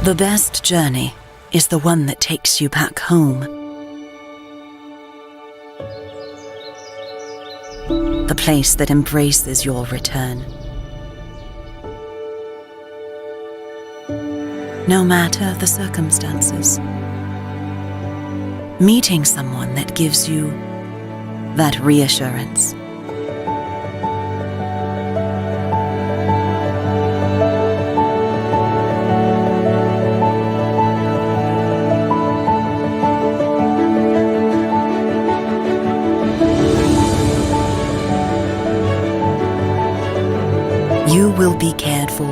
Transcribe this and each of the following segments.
The best journey is the one that takes you back home. The place that embraces your return. No matter the circumstances. Meeting someone that gives you that reassurance. You will be cared for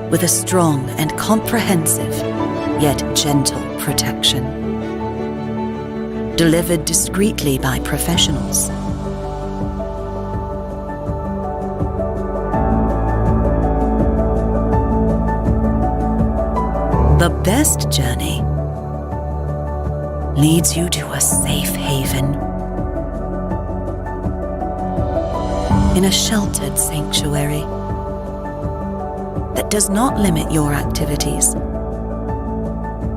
with a strong and comprehensive, yet gentle protection. Delivered discreetly by professionals. The best journey leads you to a safe haven. In a sheltered sanctuary that does not limit your activities,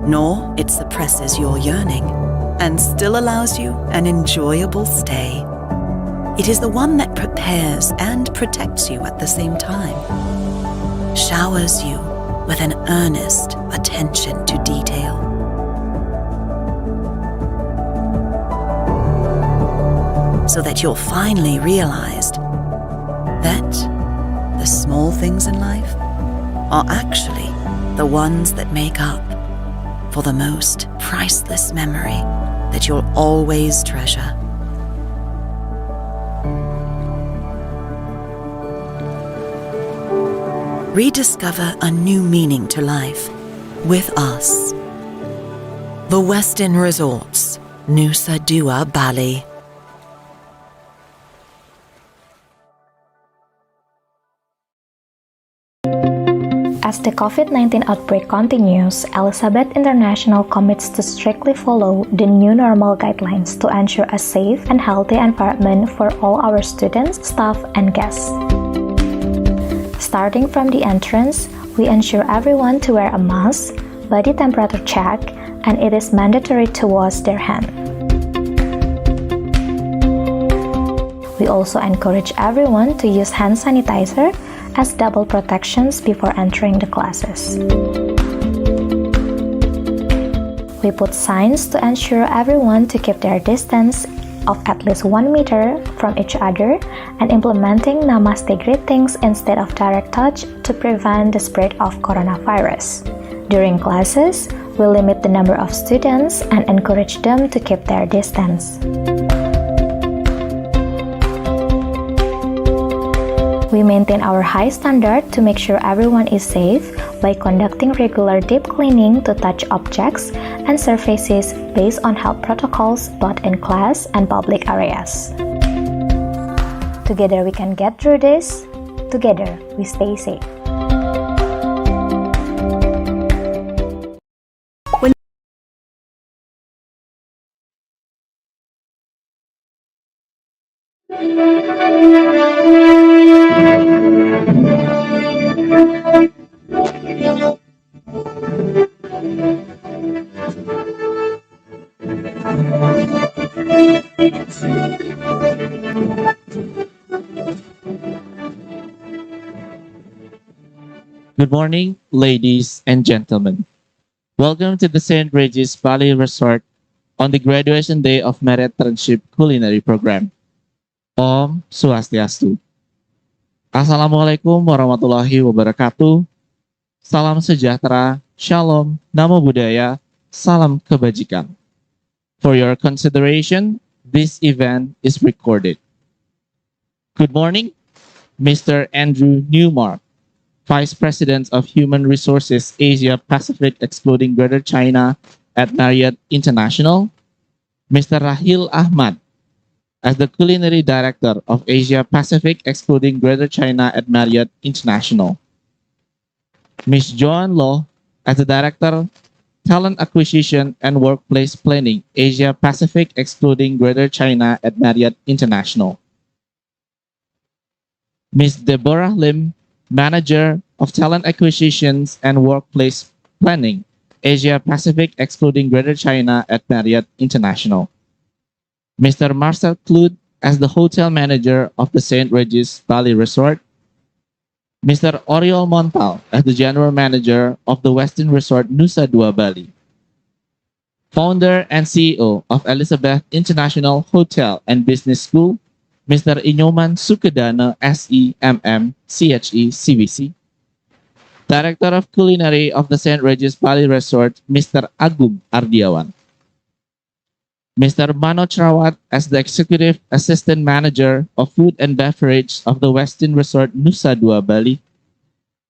nor it suppresses your yearning, and still allows you an enjoyable stay. It is the one that prepares and protects you at the same time, showers you with an earnest attention to detail. So that you'll finally realize that the small things in life are actually the ones that make up for the most priceless memory that you'll always treasure. Rediscover a new meaning to life with us. The Westin Resorts, Nusa Dua, Bali. As the COVID-19 outbreak continues, Elizabeth International commits to strictly follow the new normal guidelines to ensure a safe and healthy environment for all our students, staff, and guests. Starting from the entrance, we ensure everyone to wear a mask, body temperature check, and it is mandatory to wash their hands. We also encourage everyone to use hand sanitizer as double protections before entering the classes. We put signs to ensure everyone to keep their distance of at least 1 meter from each other and implementing namaste greetings instead of direct touch to prevent the spread of coronavirus. During classes, we limit the number of students and encourage them to keep their distance. We maintain our high standard to make sure everyone is safe by conducting regular deep cleaning to touch objects and surfaces based on health protocols both in class and public areas. Together we can get through this. Together we stay safe. Good morning, ladies and gentlemen. Welcome to the St. Regis Bali Resort on the graduation day of Marriotternship Culinary Program. Om Swastiastu. Assalamualaikum warahmatullahi wabarakatuh. Salam sejahtera, shalom, namo buddhaya, salam kebajikan. For your consideration, this event is recorded. Good morning, Mr. Andrew Newmark, Vice President of Human Resources Asia Pacific excluding Greater China at Marriott International, Mr. Rahil Ahmad, as the Culinary Director of Asia Pacific excluding Greater China at Marriott International, Ms. Joan Lo, as the Director, Talent Acquisition and Workplace Planning, Asia Pacific excluding Greater China at Marriott International, Ms. Deborah Lim, Manager of Talent Acquisitions and Workplace Planning, Asia Pacific excluding Greater China at Marriott International. Mr. Marcel Clud as the hotel manager of the St. Regis Valley Resort. Mr. Oriol Montal as the general manager of the Westin Resort Nusa Dua Bali. Founder and CEO of Elizabeth International Hotel and Business School, Mr. Inyoman Sukadana, SEMM, CHE, CVC. Director of Culinary of the St. Regis Valley Resort, Mr. Agung Ardiawan. Mr. Mano Chrawat as the Executive Assistant Manager of Food and Beverage of the Westin Resort Nusa Dua Bali.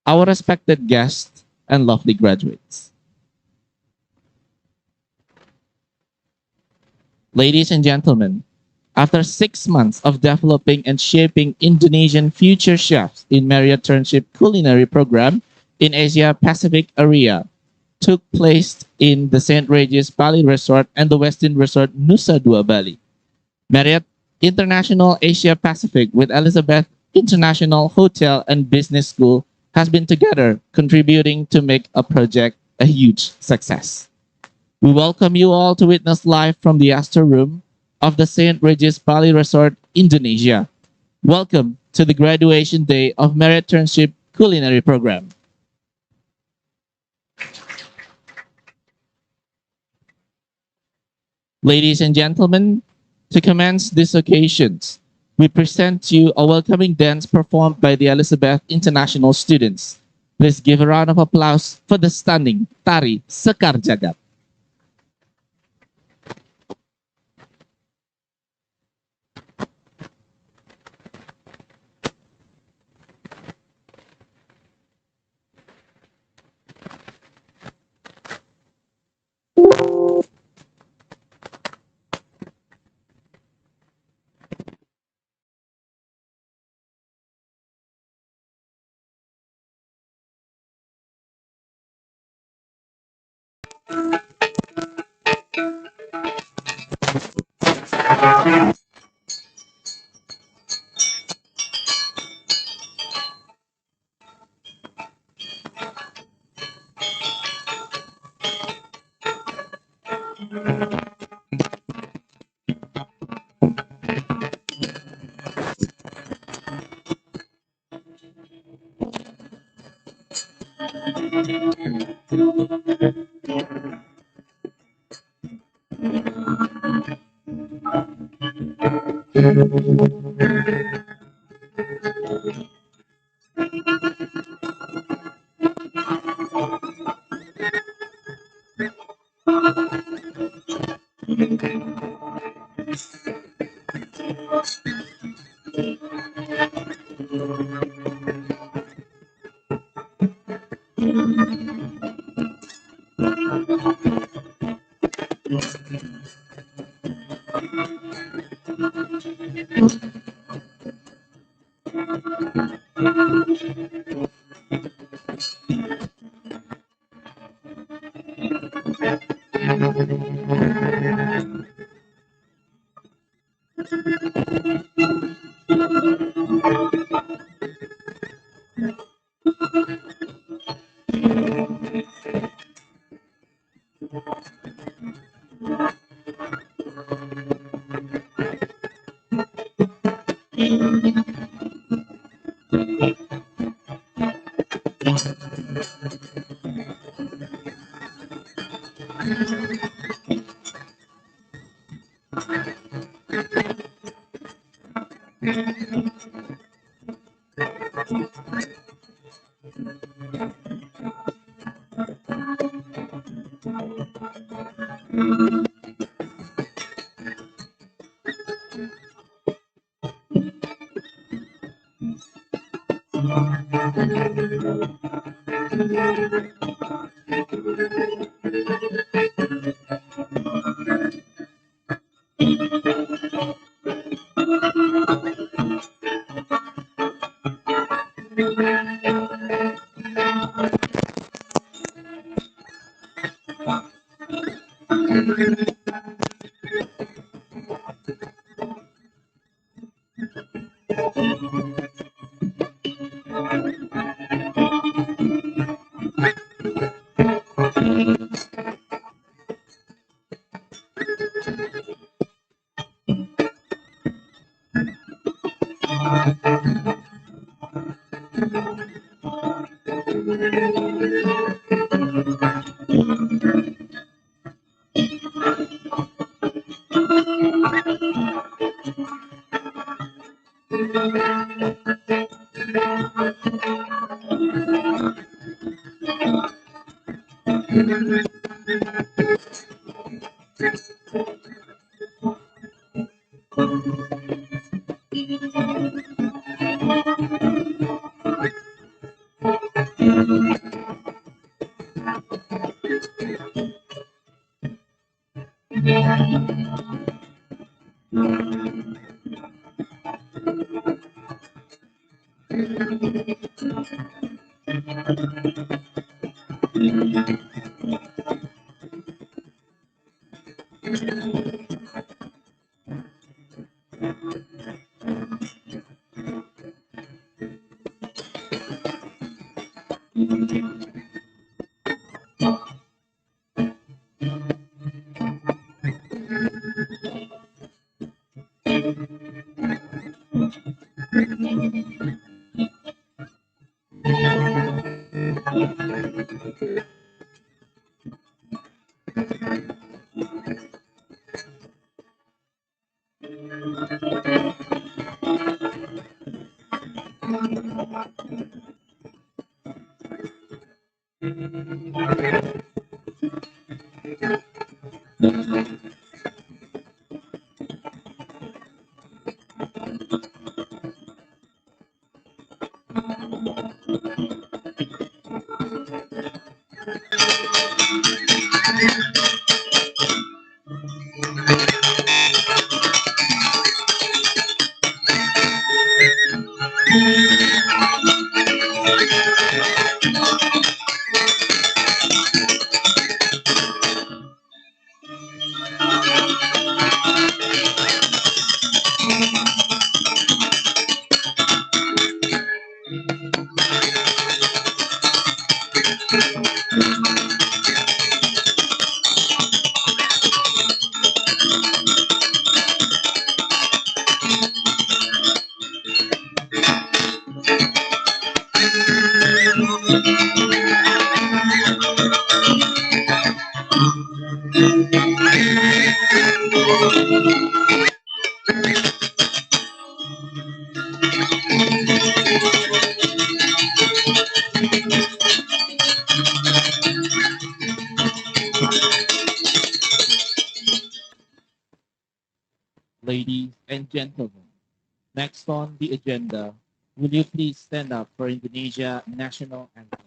Our respected guests and lovely graduates. Ladies and gentlemen, after 6 months of developing and shaping Indonesian future chefs in Marriotternship culinary program in Asia Pacific area, took place in the St. Regis Bali Resort and the Westin Resort Nusa Dua Bali. Marriott International Asia Pacific with Elizabeth International Hotel and Business School has been together contributing to make a project a huge success. We welcome you all to witness live from the Astor Room of the St. Regis Bali Resort, Indonesia. Welcome to the graduation day of Marriotternship Culinary Program. Ladies and gentlemen, to commence this occasion, we present to you a welcoming dance performed by the Elizabeth International students. Please give a round of applause for the stunning Tari Sekar Jagat. Ladies and gentlemen, next on the agenda, will you please stand up for Indonesia national anthem?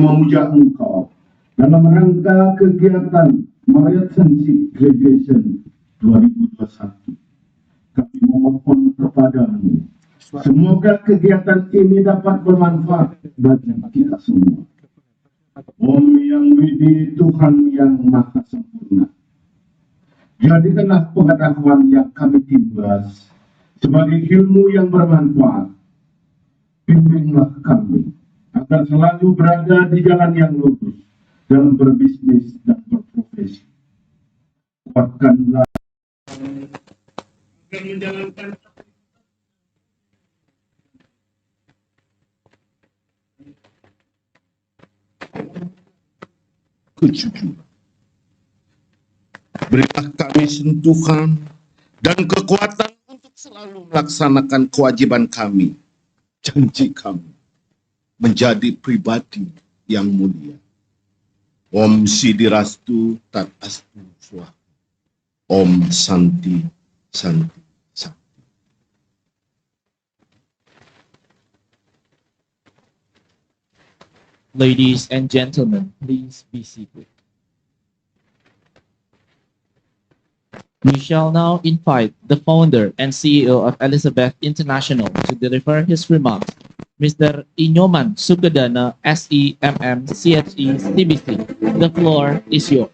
memuja Engkau dalam rangka kegiatan Marriotternship Graduation 2021. Kami memohon kepadamu, semoga kegiatan ini dapat bermanfaat bagi kita semua. Om yang widi, Tuhan yang maha sempurna, jadikanlah pengetahuan yang kami timbas sebagai ilmu yang bermanfaat. Bimbinglah kami agar selalu berada di jalan yang lurus dalam berbisnis dan berprofesi. Kuatkanlah agar menjalankan kejujuran. Berilah kami sentuhan dan kekuatan untuk selalu melaksanakan kewajiban kami, janji kami, menjadi pribadi yang mulia. Om Sidirastu Tat Astu Swaha. Om Santi Santi Santi. Ladies and gentlemen, please be seated. We shall now invite the founder and CEO of Elizabeth International to deliver his remarks, Mr. Inyoman Sugadana, SEMM, CHE, CBC. The floor is yours.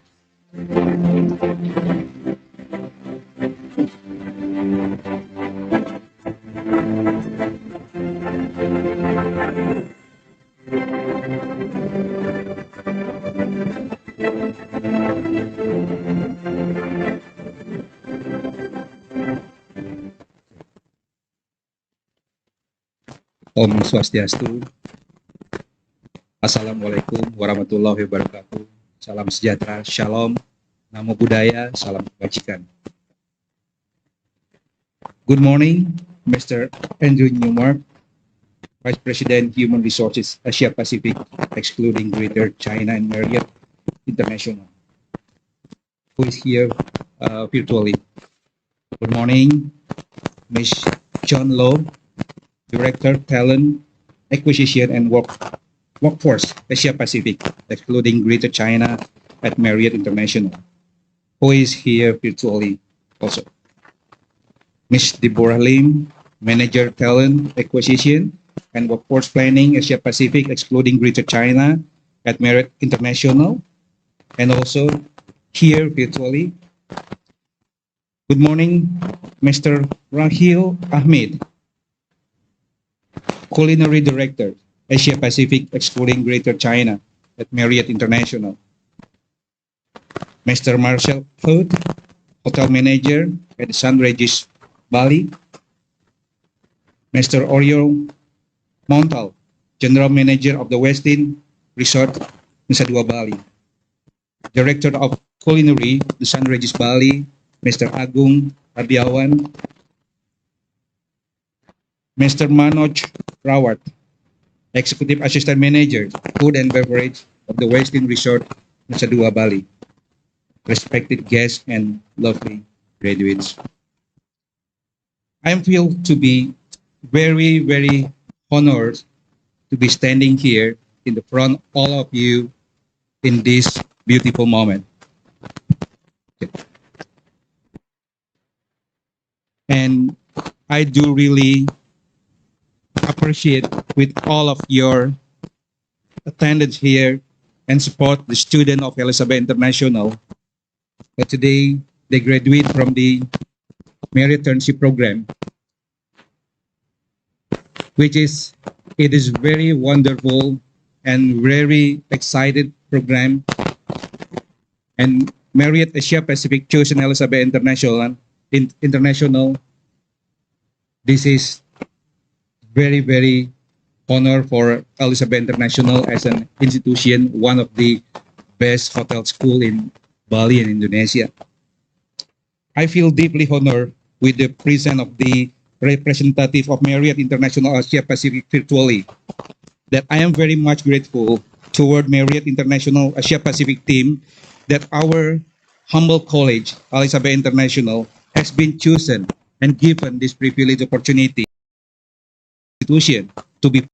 Om Swastiastu. Assalamualaikum warahmatullahi wabarakatuh. Salam sejahtera, shalom, namo buddhaya, salam kebajikan. Good morning, Mr. Andrew Newmark, Vice President Human Resources Asia Pacific, excluding Greater China and Marriott International, who is here virtually. Good morning, Ms. John Lowe, Director, Talent, Acquisition and Workforce, Asia Pacific, excluding Greater China at Marriott International, who is here virtually also. Ms. Deborah Lim, Manager, Talent, Acquisition and Workforce Planning, Asia Pacific, excluding Greater China at Marriott International, and also here virtually. Good morning, Mr. Rahil Ahmed, Culinary Director, Asia Pacific, excluding Greater China at Marriott International. Mr. Marshall Hood, Hotel Manager at the Sun Regis, Bali. Mr. Oriol Montal, General Manager of the Westin Resort, Nusa Dua, Bali. Director of Culinary, the Sun Regis, Bali, Mr. Agung Ardiawan. Mr. Manoj Rawat, Executive Assistant Manager, Food and Beverage of the Westin Resort, Nusa Dua, Bali. Respected guests and lovely graduates, I am thrilled to be very, very honored to be standing here in the front of all of you in this beautiful moment. And I do really appreciate with all of your attendance here and support the student of Elizabeth International. But today they graduate from the Marriotternship program, which is very wonderful and very excited program. And Marriott Asia Pacific chosen Elizabeth International. This is very, very honor for Elizabeth International as an institution, one of the best hotel school in Bali and Indonesia. I feel deeply honored with the presence of the representative of Marriott International Asia Pacific virtually, that I am very much grateful toward Marriott International Asia Pacific team that our humble college, Elizabeth International, has been chosen and given this privileged opportunity institution to be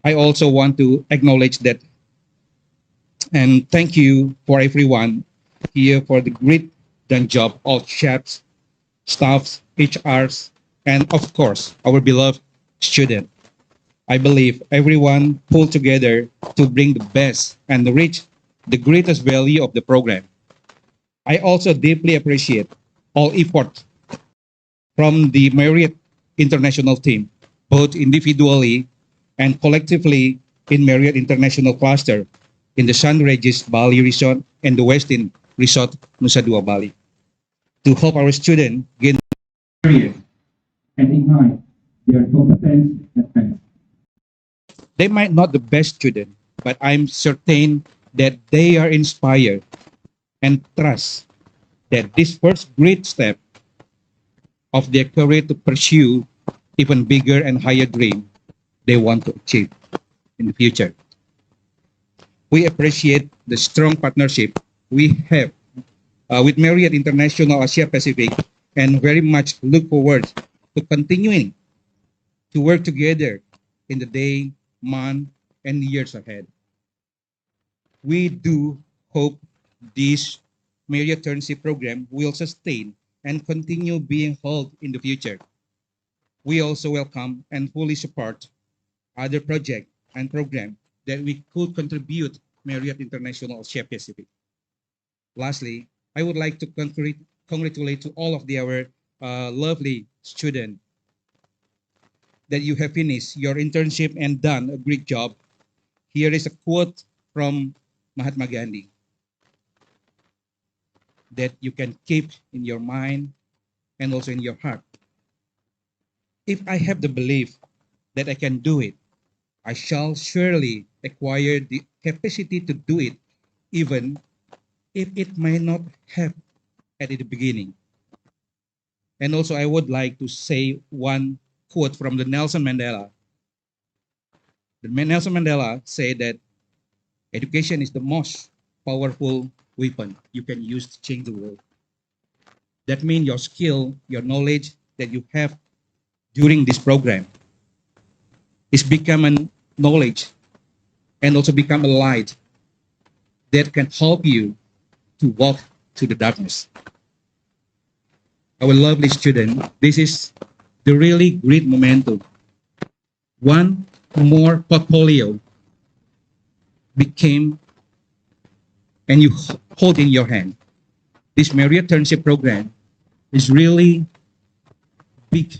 I also want to acknowledge that and thank you for everyone here for the great done job, all chefs, staffs, HRs, and of course, our beloved student. I believe everyone pulled together to bring the best and reach the greatest value of the program. I also deeply appreciate all effort from the Marriott International team, both individually and collectively in Marriott International Cluster in the San Regis Bali Resort and the Westin Resort Nusa Dua Bali to help our students gain experience and enhance their competence and strengths. They might not the best student, but I'm certain that they are inspired and trust that this first great step of their career to pursue even bigger and higher dream they want to achieve in the future. We appreciate the strong partnership we have with Marriott International Asia Pacific and very much look forward to continuing to work together in the day, month, and years ahead. We do hope this Marriotternship program will sustain and continue being held in the future. We also welcome and fully support other projects and programs that we could contribute Marriott International Asia Pacific. Lastly, I would like to congratulate to all of our lovely students that you have finished your internship and done a great job. Here is a quote from Mahatma Gandhi that you can keep in your mind and also in your heart. If I have the belief that I can do it, I shall surely acquire the capacity to do it, even if it may not have at the beginning. And also, I would like to say one quote from the Nelson Mandela. Nelson Mandela said that education is the most powerful weapon you can use to change the world. That means your skill, your knowledge that you have during this program is become a knowledge and also become a light that can help you to walk to the darkness. Our lovely student, this is the really great momentum. One more portfolio became and you hold in your hand. This Marriotternship program is really big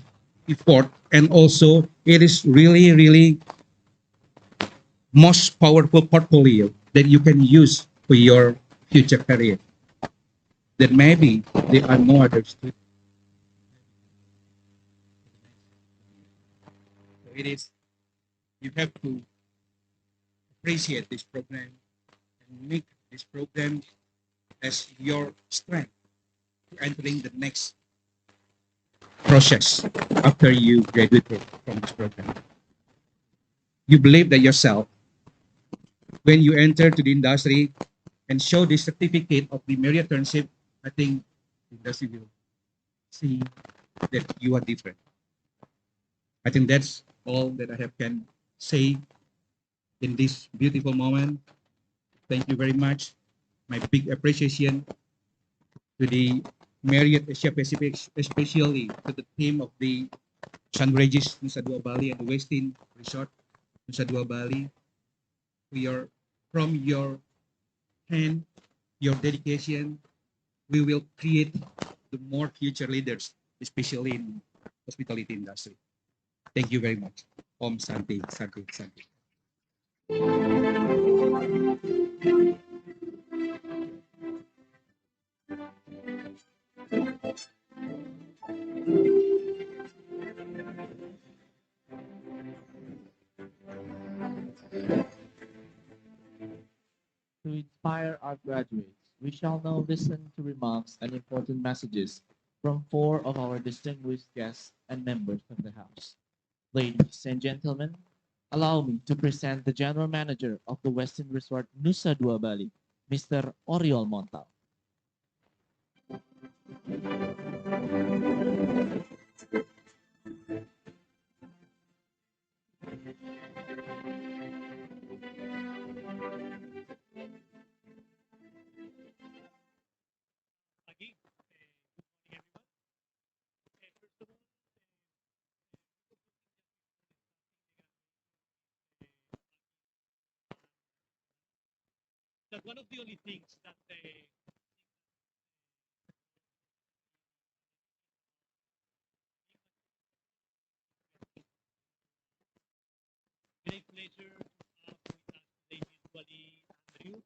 effort and also it is really, really most powerful portfolio that you can use for your future career. That maybe there are no others. So it is, you have to appreciate this program and make this program as your strength to entering the next process after you graduated from this program. You believe that yourself when you enter to the industry and show this certificate of the Marriotternship, I think the industry will see that you are different. I think that's all that I have can say in this beautiful moment. Thank you very much. My big appreciation to the Marriott Asia Pacific, especially to the team of the San Regis Nusa Dua Bali and the Westin Resort Nusa Dua Bali. We are from your hand, your dedication, we will create the more future leaders, especially in hospitality industry. Thank you very much. Om Santi, Santi, Santi. To inspire our graduates, we shall now listen to remarks and important messages from four of our distinguished guests and members of the House. Ladies and gentlemen, allow me to present the General Manager of the Western Resort Nusa Dua Bali, Mr. Oriol Montal. that one of the only things that great pleasure to have with us today virtually Andrew, Joan, Gil,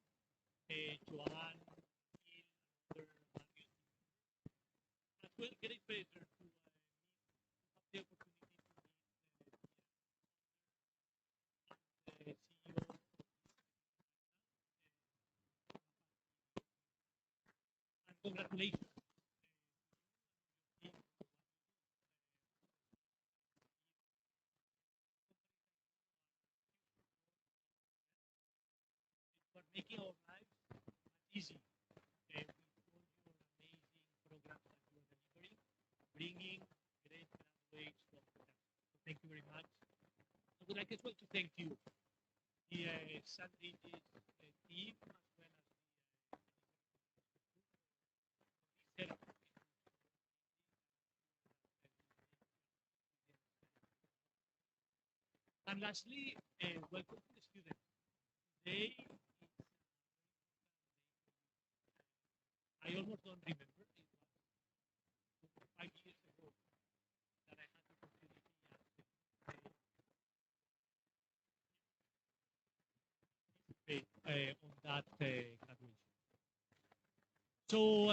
and other Marriott. As well, great pleasure to have the opportunity to meet the CEO. And congratulations. For making our lives much easy with all your amazing programs that you are delivering, bringing great graduates to our program. So thank you very much. I would like as well to thank you, the Sandridges team, as well as the setup. And lastly, welcome to the students. Today, I almost don't remember. It was 5 years ago that I had the opportunity to participate on that graduation. So,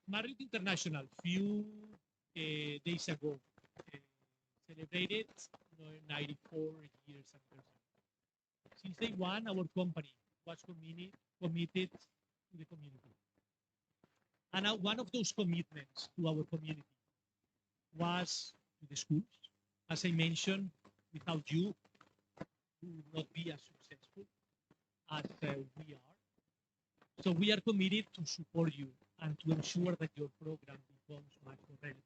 Marriott International, few days ago, celebrated 94 years anniversary. Since day one, our company was committed to the community. And one of those commitments to our community was to the schools. As I mentioned, without you, we would not be as successful as we are. So we are committed to support you and to ensure that your program becomes much more relevant.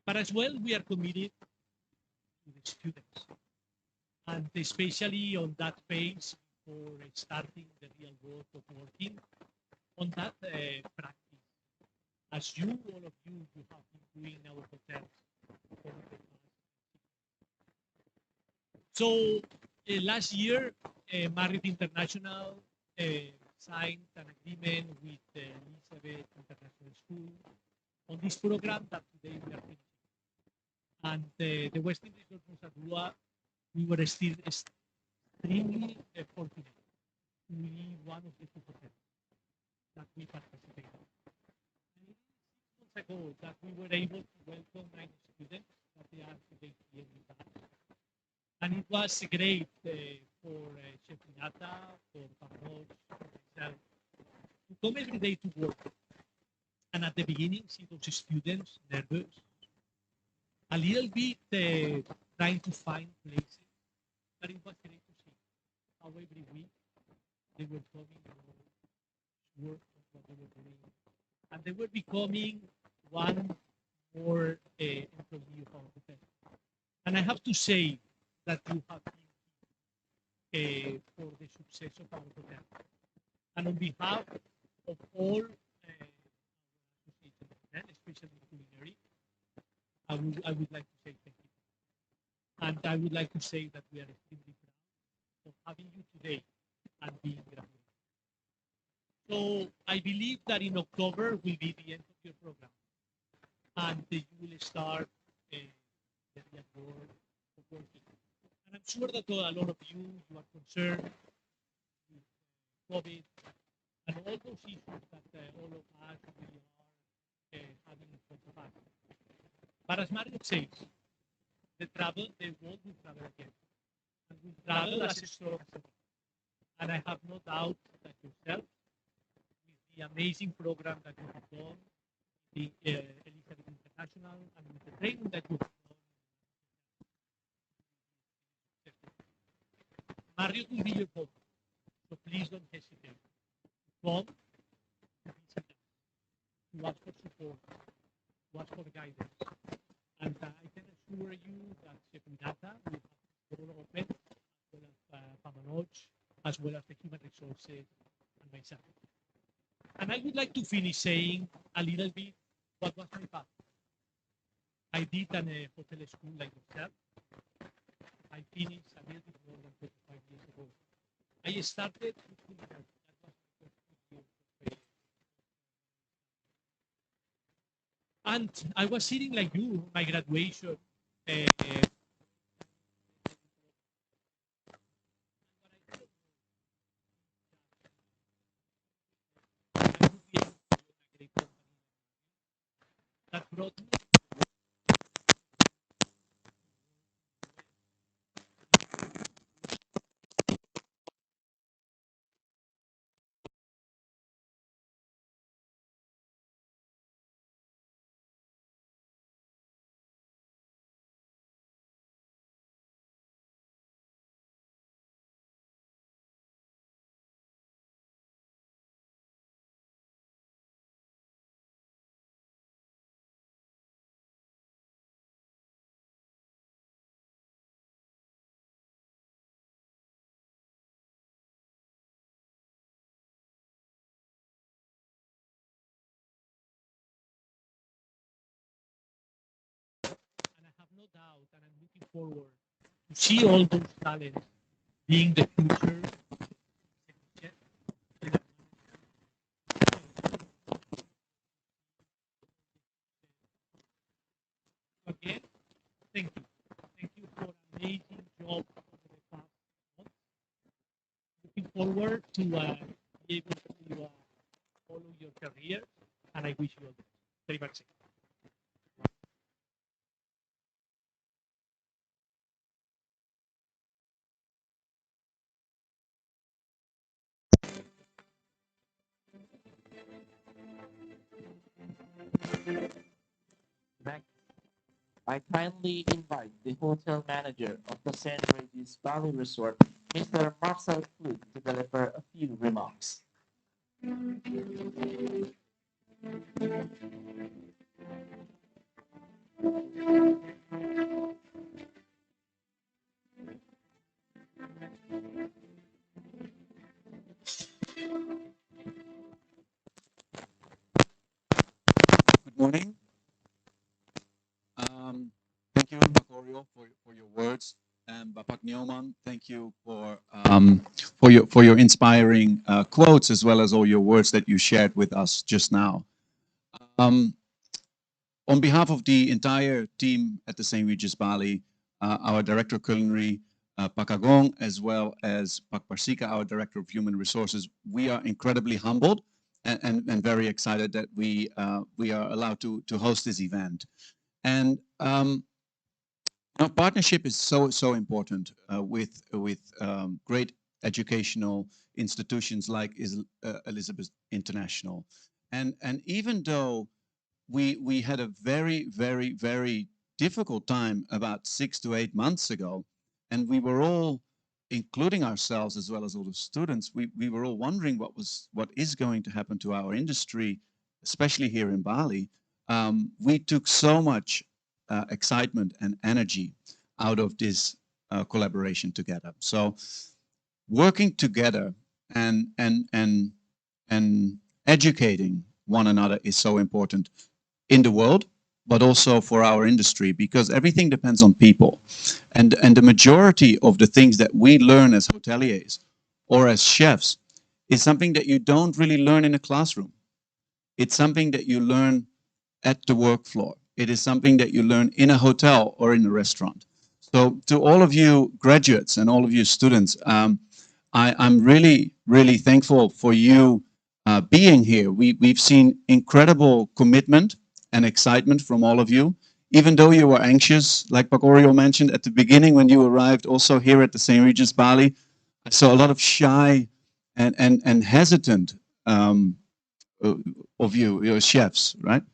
But as well, we are committed to the students, and especially on that phase for starting the real work of working on that practice. As you, all of you, you have been doing in our hotels over the past. So last year, Marriott International signed an agreement with the Elizabeth International School on this program that today we are finishing. And the Western Resort Nusa Dua, we were still extremely fortunate to be one of the two hotels that we participated. And it is 6 months ago that we were able to welcome 9 students that they are today here with us. And it was great for Chef Renata, for Panos, for myself, to come every day to work. And at the beginning, see those students nervous, a little bit trying to find places, but it was great to see how every week they were coming to work on what they were doing, and they were becoming one more employee of our hotel. And I have to say that you have been for the success of our hotel. And on behalf of all associations, especially culinary, I would like to say thank you. And I would like to say that we are extremely proud of having you today and being graduated. So I believe that in October will be the end of your program, and you will start the real world of working. And I'm sure that a lot of you are concerned with COVID and all those issues that all of us we are having in front of us. But as Marriott says, the world will travel again. And will travel as a storm. And I have no doubt that yourself, with the amazing program that you have done, the Elizabeth International, and with the training that you have done, Marriott will be your home. So please don't hesitate. Come to visit us, to ask for support, to ask for guidance. And I can assure you that Chef Renata will have the door open, as well as Pamanoj, as well as the human resources, and myself. And I would like to finish saying a little bit what was my path. I did an hotel school like yourself. I finished a little bit more than 25 years ago. I started with culinary. That was And I was sitting like you, my graduation. Uh, that brought me and I have no doubt, and I'm looking forward to see all those talents being the future. Again, thank you. Thank you for an amazing job over the past month. Looking forward to be able to follow your career, and I wish you all the best. Very much. Next, I kindly invite the hotel manager of the St. Regis Valley Resort, Mr. Marcel Flug, to deliver a few remarks. Good morning. Thank you, Bacorio, for your words. And Bapak Nyoman, thank you for your inspiring quotes as well as all your words that you shared with us just now. Um, on behalf of the entire team at the St. Regis Bali, our Director of Culinary, Pak Agong, as well as Pak Parsika, our Director of Human Resources, we are incredibly humbled and very excited that we are allowed to host this event. And our partnership is so important with great educational institutions like Elizabeth International, and even though we had a very difficult time about 6 to 8 months ago, and we were all, including ourselves as well as all the students, we were all wondering what is going to happen to our industry, especially here in Bali. We took so much excitement and energy out of this collaboration together. So working together and educating one another is so important in the world, but also for our industry, because everything depends on people. And the majority of the things that we learn as hoteliers or as chefs is something that you don't really learn in a classroom. It's something that you learn at the work floor. It is something that you learn in a hotel or in a restaurant. So to all of you graduates and all of you students, I'm really thankful for you being here. We've seen incredible commitment and excitement from all of you, even though you were anxious, like Pacorio mentioned at the beginning when you arrived also here at the St. Regis Bali. I saw a lot of shy and hesitant of you, your chefs, right?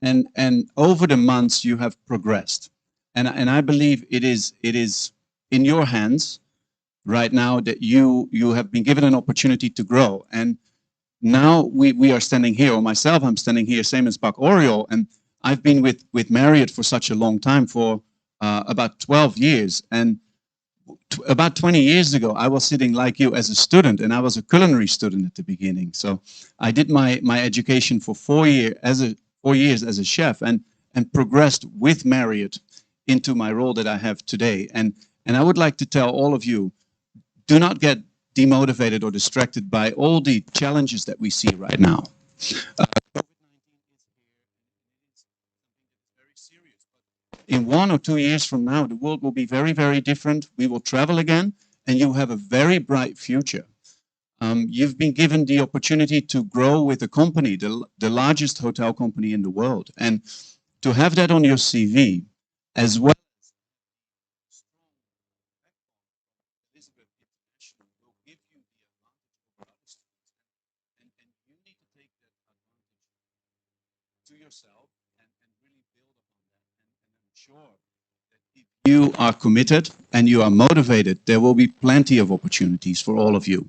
And over the months you have progressed, and I believe it is in your hands right now that you have been given an opportunity to grow. And now we are standing here, or myself, I'm standing here, same as Buck Oriole, and I've been with Marriott for such a long time, for about 12 years. And about 20 years ago, I was sitting like you as a student, and I was a culinary student at the beginning. So I did my education for 4 years as a chef, and progressed with Marriott into my role that I have today. And I would like to tell all of you, do not get demotivated or distracted by all the challenges that we see right now. in 1 or 2 years from now, the world will be very, very different. We will travel again, and you have a very bright future. You've been given the opportunity to grow with a company, the largest hotel company in the world. And to have that on your CV, as well as Elizabeth International, will give you the advantage over other students. And you need to take that advantage to yourself and really build upon that. And I'm sure that if you are committed and you are motivated, there will be plenty of opportunities for all of you.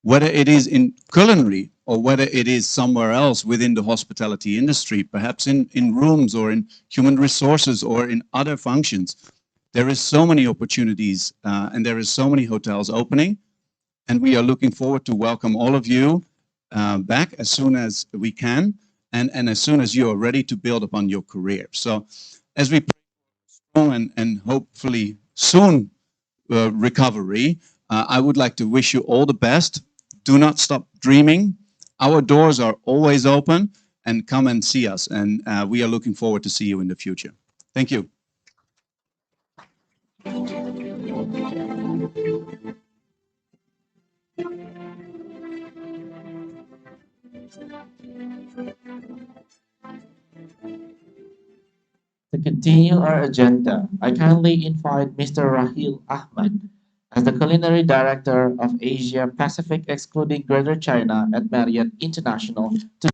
Whether it is in culinary or whether it is somewhere else within the hospitality industry, perhaps in rooms or in human resources or in other functions, there is so many opportunities and there is so many hotels opening. And we are looking forward to welcome all of you back as soon as we can and as soon as you are ready to build upon your career. So as we pray for strong and hopefully soon recovery, I would like to wish you all the best. Do not stop dreaming. Our doors are always open, and come and see us. And we are looking forward to see you in the future. Thank you. To continue our agenda, I kindly invite Mr. Rahil Ahmad as the Culinary Director of Asia Pacific excluding Greater China at Marriott International to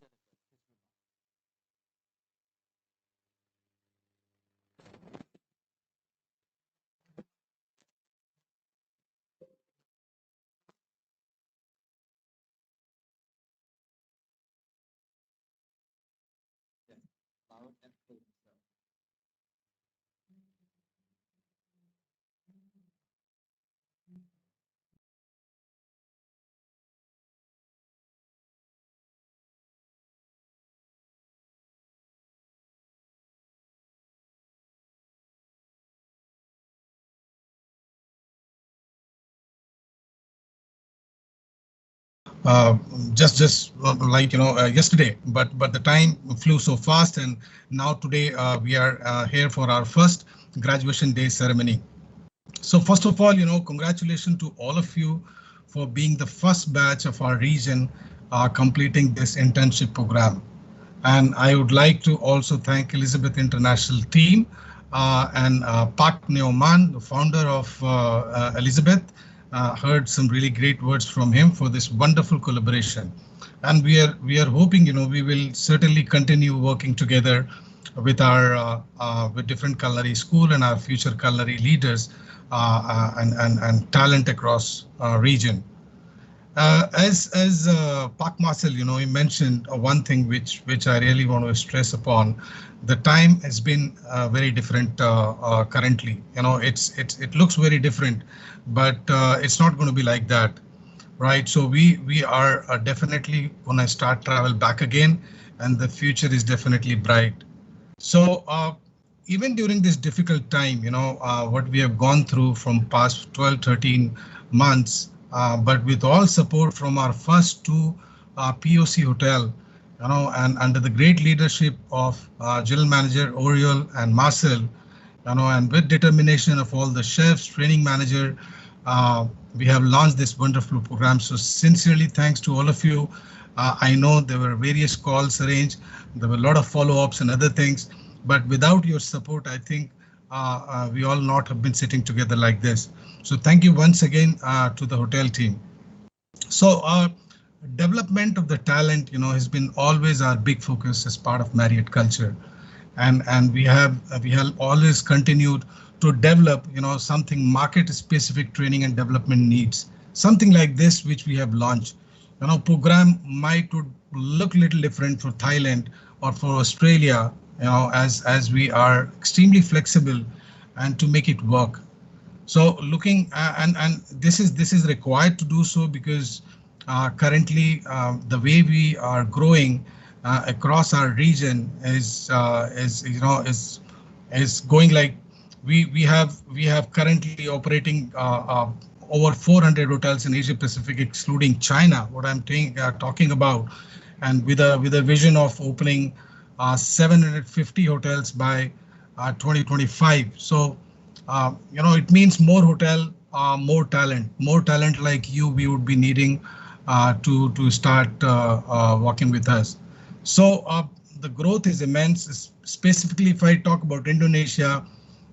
uh, just like yesterday, but the time flew so fast, and now today we are here for our first graduation day ceremony. So first of all, congratulations to all of you for being the first batch of our region completing this internship program. And I would like to also thank Elizabeth International team and Pak Neoman, the founder of Elizabeth. Heard some really great words from him for this wonderful collaboration. And we are hoping, we will certainly continue working together with our with different culinary school and our future culinary leaders and talent across region. As Pak Marcel, he mentioned one thing which I really want to stress upon. The time has been very different currently. It looks very different, but it's not going to be like that, right? So we are definitely going to start travel back again, and the future is definitely bright. So even during this difficult time, what we have gone through from past 12, 13 months. But with all support from our first two POC hotel, and under the great leadership of General Manager Oriol and Marcel, and with determination of all the chefs, training manager, we have launched this wonderful program. So sincerely thanks to all of you. I know there were various calls arranged, there were a lot of follow-ups and other things, but without your support, I think we all not have been sitting together like this. So thank you once again to the hotel team. So development of the talent, has been always our big focus as part of Marriott culture, and we have always continued to develop, something market specific training and development needs. Something like this which we have launched. Program might look a little different for Thailand or for Australia, as we are extremely flexible and to make it work. So looking and this is required to do so because currently the way we are growing across our region is going like we have currently operating over 400 hotels in Asia Pacific, excluding China. What I'm talking about, and with a vision of opening 750 hotels by 2025. So, it means more hotel, more talent like you. We would be needing to start working with us. So the growth is immense. Specifically, if I talk about Indonesia,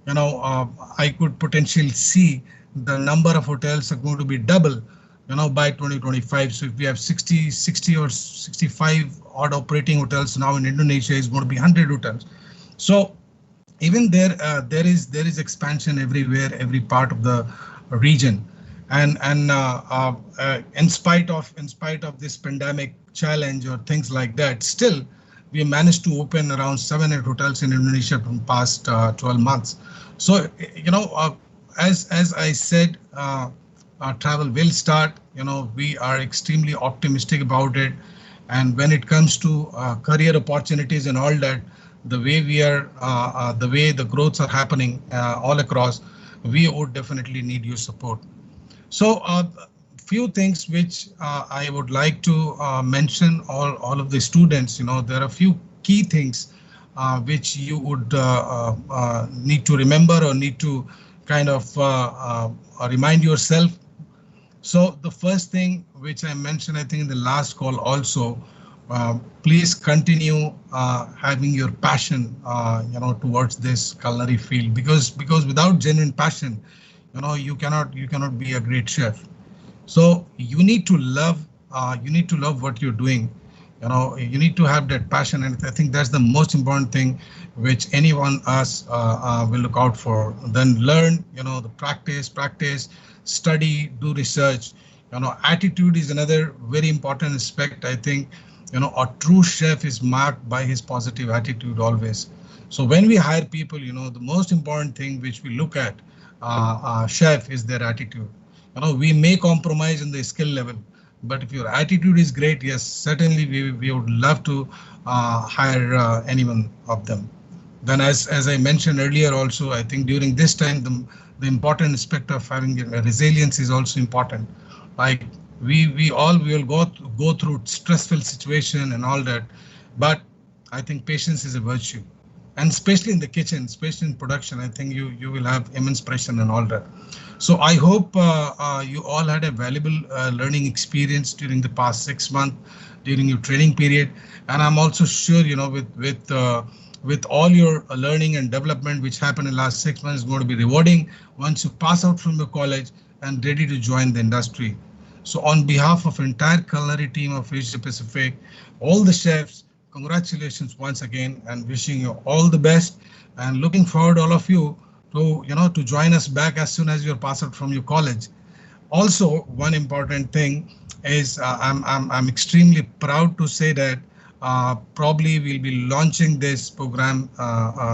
I could potentially see the number of hotels are going to be double, by 2025. So if we have 60 or 65 odd operating hotels now in Indonesia, is going to be 100 hotels. So even there is expansion everywhere, every part of the region, and in spite of this pandemic challenge or things like that, still we managed to open around 7 8 hotels in Indonesia from past 12 months. So as I said, travel will start. We are extremely optimistic about it. And when it comes to career opportunities and all that, the way the growths are happening all across, we would definitely need your support. So, few things which I would like to mention all of the students. There are a few key things which you would need to remember or need to kind of remind yourself. So the first thing which I mentioned, I think in the last call also, please continue having your passion, towards this culinary field, because without genuine passion, you cannot be a great chef. So you need to love what you're doing. You need to have that passion, and I think that's the most important thing which anyone us will look out for. Then learn, the practice, study, do research. Attitude is another very important aspect. I think a true chef is marked by his positive attitude always. So when we hire people, the most important thing which we look at chef is their attitude. We may compromise in the skill level, but if your attitude is great, yes, certainly we would love to hire anyone of them. Then, as I mentioned earlier, also I think during this time the important aspect of having resilience is also important. Like we will go through stressful situation and all that, but I think patience is a virtue, and especially in the kitchen, especially in production, I think you will have immense pressure and all that. So I hope you all had a valuable learning experience during the past 6 months during your training period, and I'm also sure with all your learning and development which happened in the last 6 months is going to be rewarding once you pass out from the college and ready to join the industry. So on behalf of entire culinary team of Asia Pacific, all the chefs, congratulations once again, and wishing you all the best, and looking forward all of you to join us back as soon as you're passed out from your college. Also, one important thing is I'm extremely proud to say that probably we'll be launching this program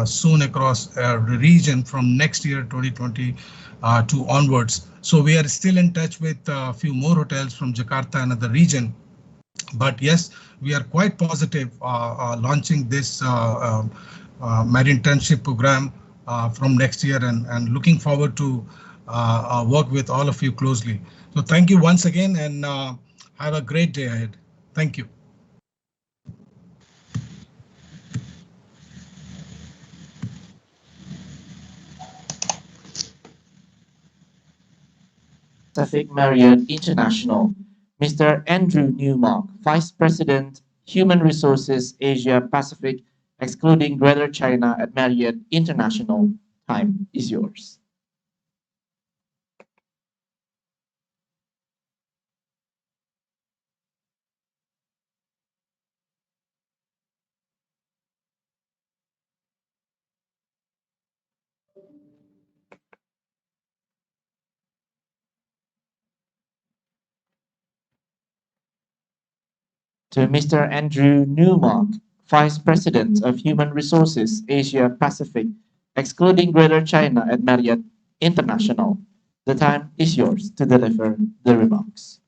soon across the region from next year 2022 onwards. So we are still in touch with a few more hotels from Jakarta and other region. But yes, we are quite positive launching this Marriotternship program from next year, and looking forward to work with all of you closely. So thank you once again, and have a great day ahead. Thank you. Pacific Marriott International, Mr. Andrew Newmark, Vice President, Human Resources Asia Pacific, excluding Greater China at Marriott International. Time is yours. To Mr. Andrew Newmark, Vice President of Human Resources Asia Pacific, excluding Greater China at Marriott International. The time is yours to deliver the remarks.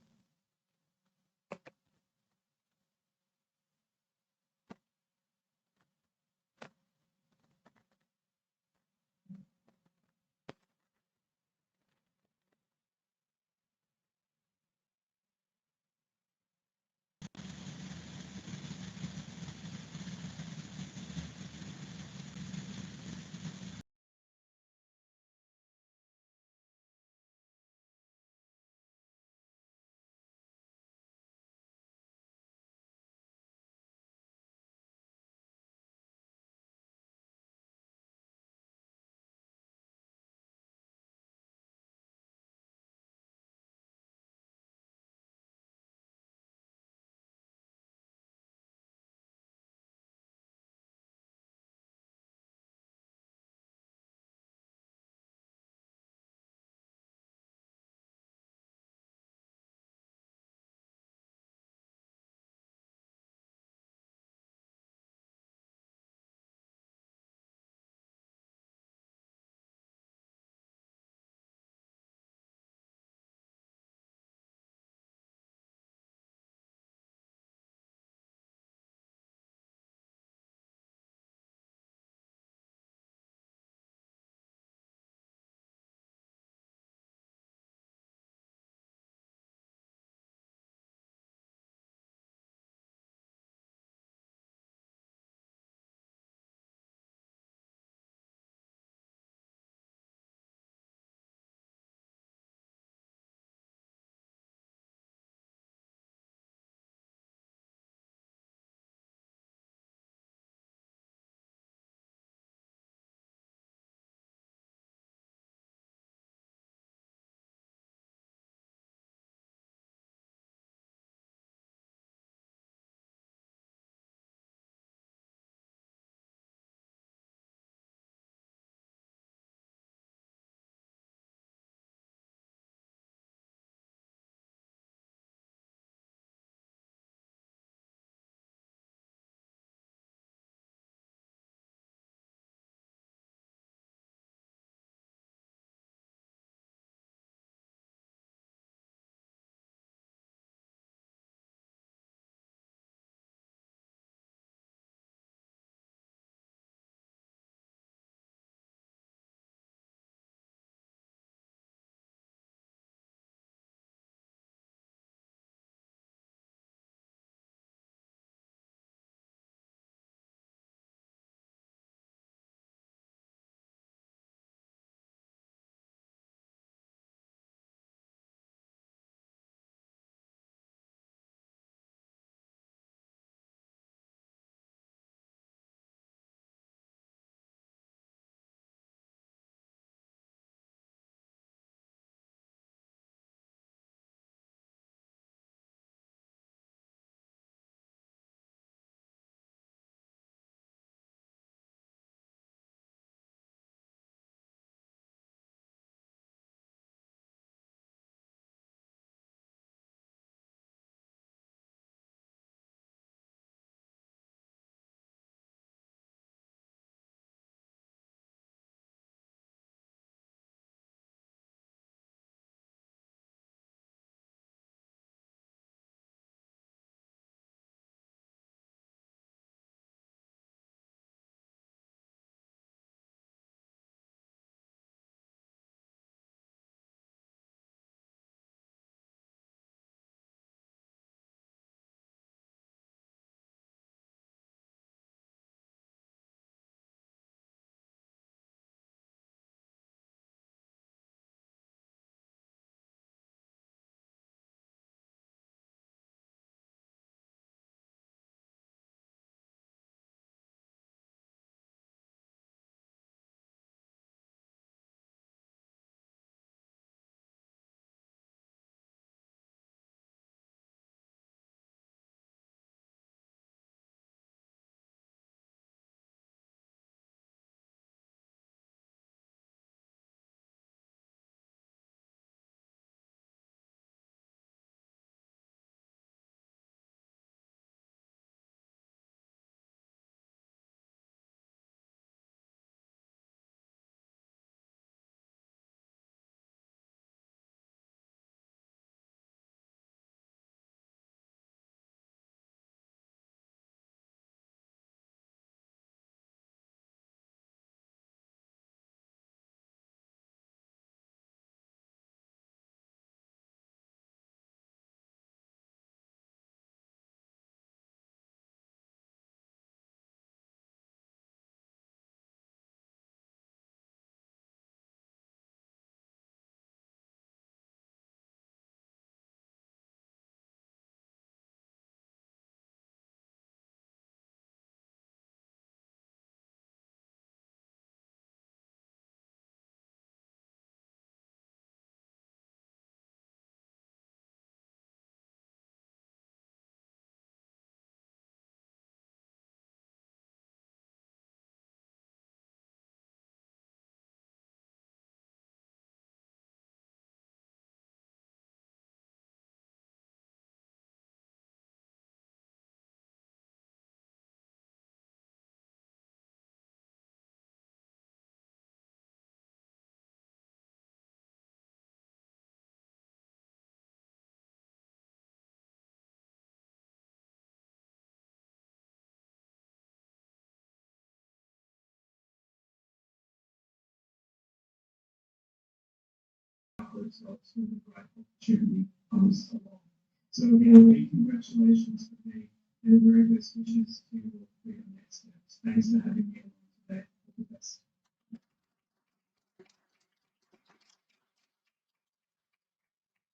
results when the right opportunity comes along. So again, many congratulations today and very best wishes to you for your next steps. Thanks for having me along today. All the best.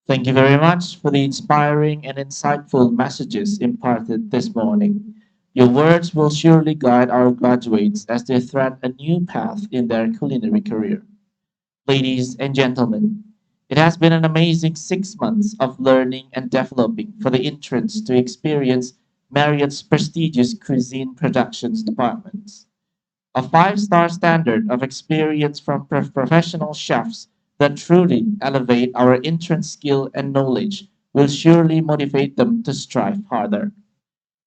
Thank you very much for the inspiring and insightful messages imparted this morning. Your words will surely guide our graduates as they tread a new path in their culinary career. Ladies and gentlemen, it has been an amazing 6 months of learning and developing for the interns to experience Marriott's prestigious cuisine productions departments. A five-star standard of experience from professional chefs that truly elevate our intern skill and knowledge will surely motivate them to strive harder.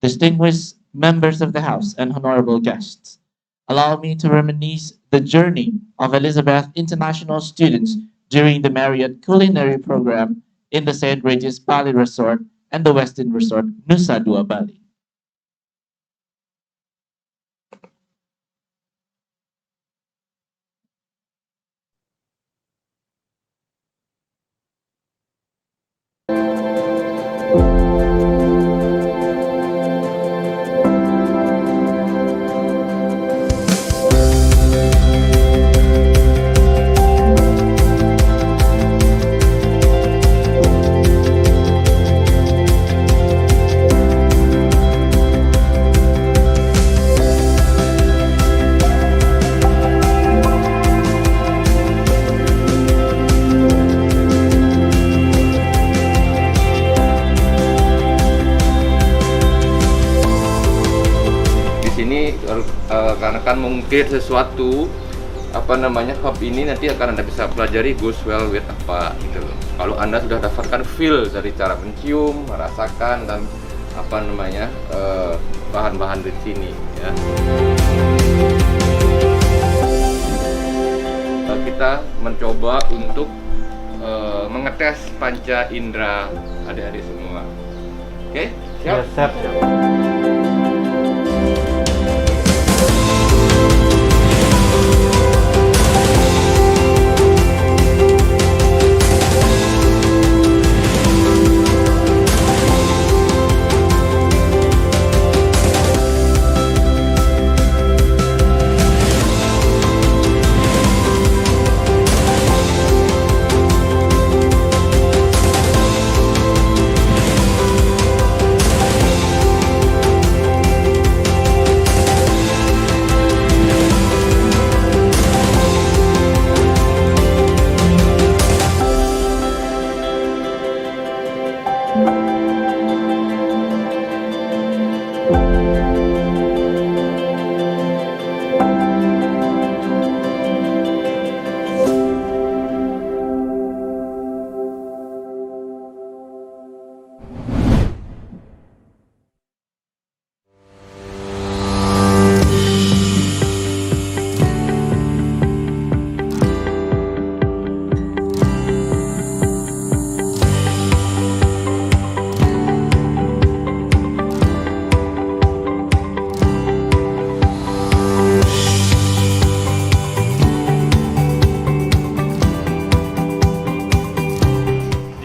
Distinguished members of the House and honorable guests, allow me to reminisce the journey of Elizabeth international students during the Marriott Culinary Program in the St. Regis Bali Resort and the Westin Resort Nusa Dua Bali. Karena kan mungkin sesuatu hub ini nanti akan Anda bisa pelajari goes well with apa gitu loh. Kalau Anda sudah dapatkan feel dari cara mencium, merasakan dan bahan-bahan di sini ya. Kita mencoba untuk mengetes panca indera adik-adik semua. Oke, siap? Siap.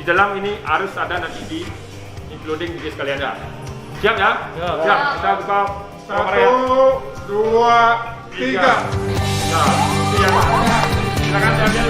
Di dalam ini harus ada nanti di including diri sekalian ya. Siap ya? Siap. Kita buka 1, 2, 3. Nah, siap. Silakan diambil.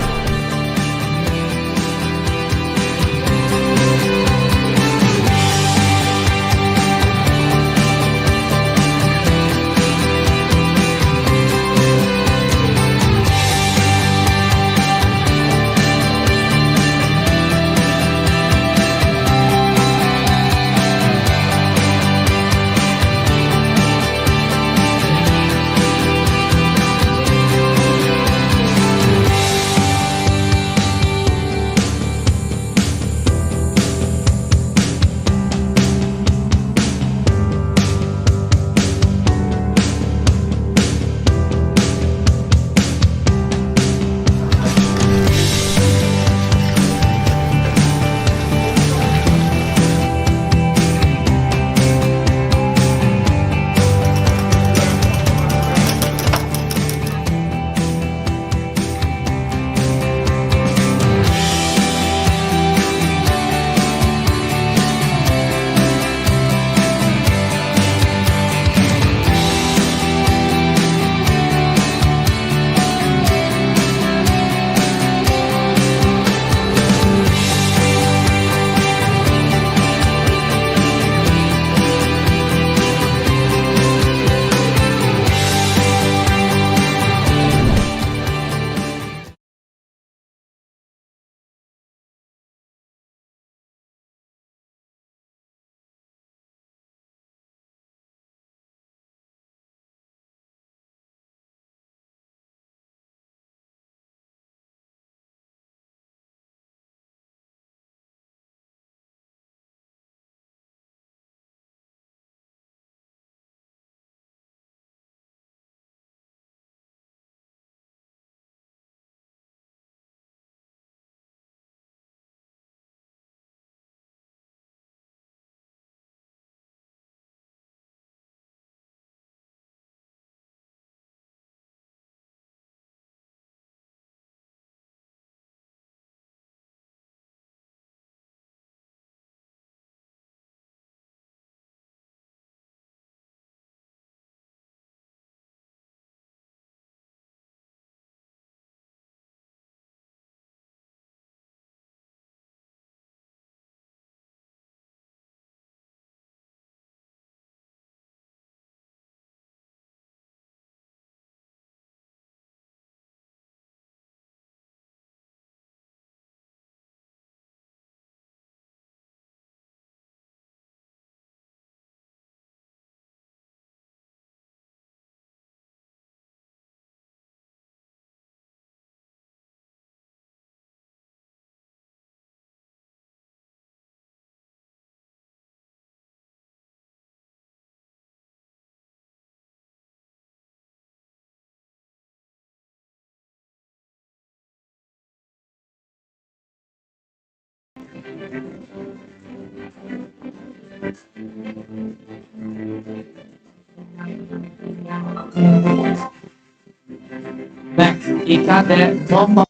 Next, Ikade Momo.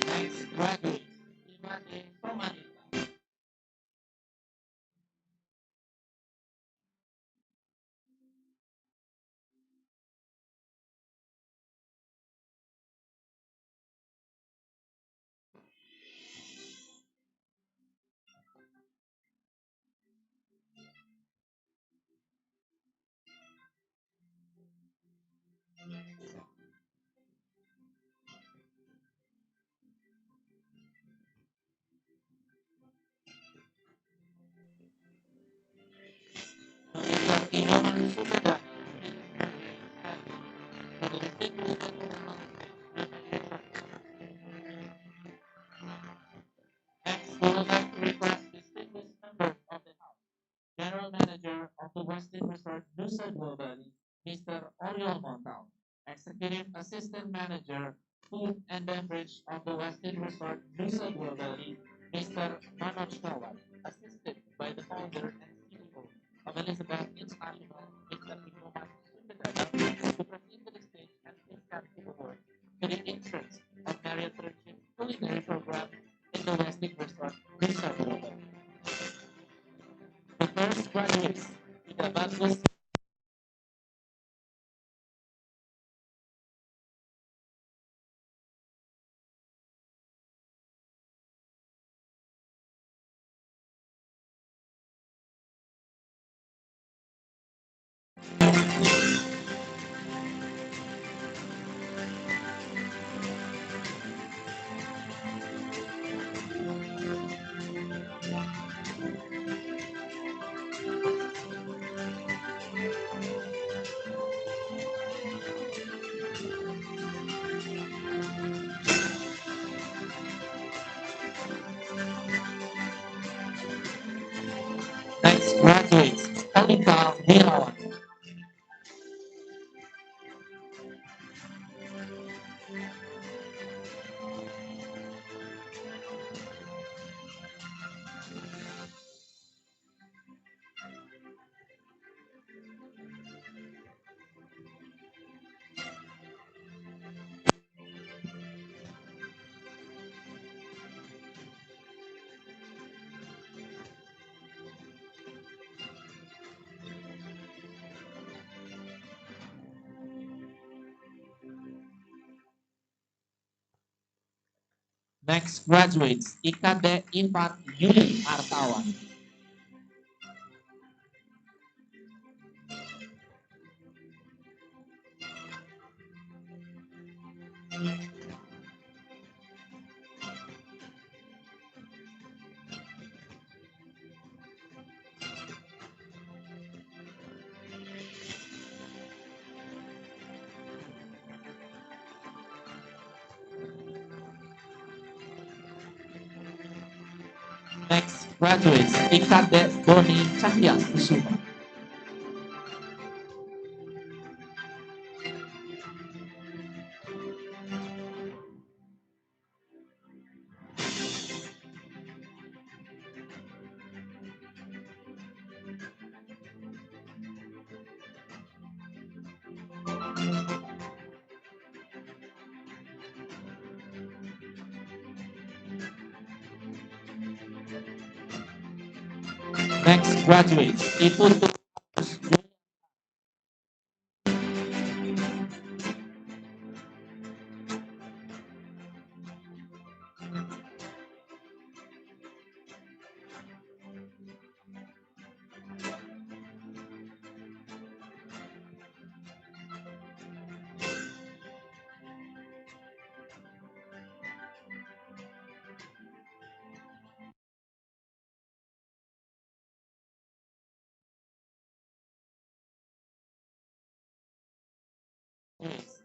Next, graduate, Ikade Pomanita. Next, we would like to request distinguished member of the House, General Manager of the Westin Resort Nusa Dua Bali, Mr. Oriol Montal, Executive Assistant Manager, Food and Beverage of the Westin Resort Nusa Dua Bali, Mr. Manoj Kawat, assisted by the founder and CEO of Elizabeth International, Mr. Ikuman Sundadana, to proceed to the stage and present the award to the interest of Marriotternship culinary program in the Westin Resort Nusa Dua Bali. The first graduates in the Bangladesh. Next graduates, Alika Nirawan. Next graduates, Ikade Infant Yuli Artawan. Next graduates, Ikade Doni Cahya Kusuma. graduates, iputo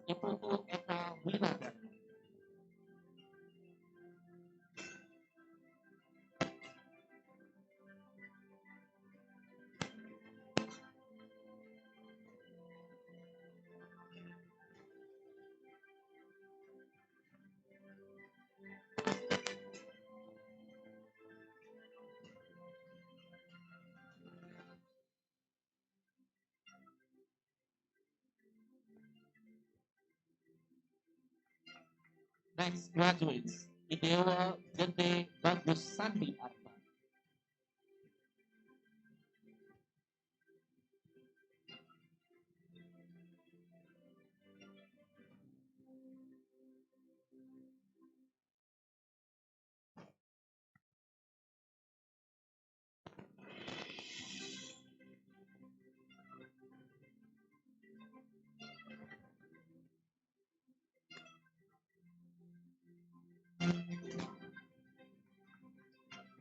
iputo Eka Winagana. Next graduates, Idewa Gede Bagus Sandi Arta.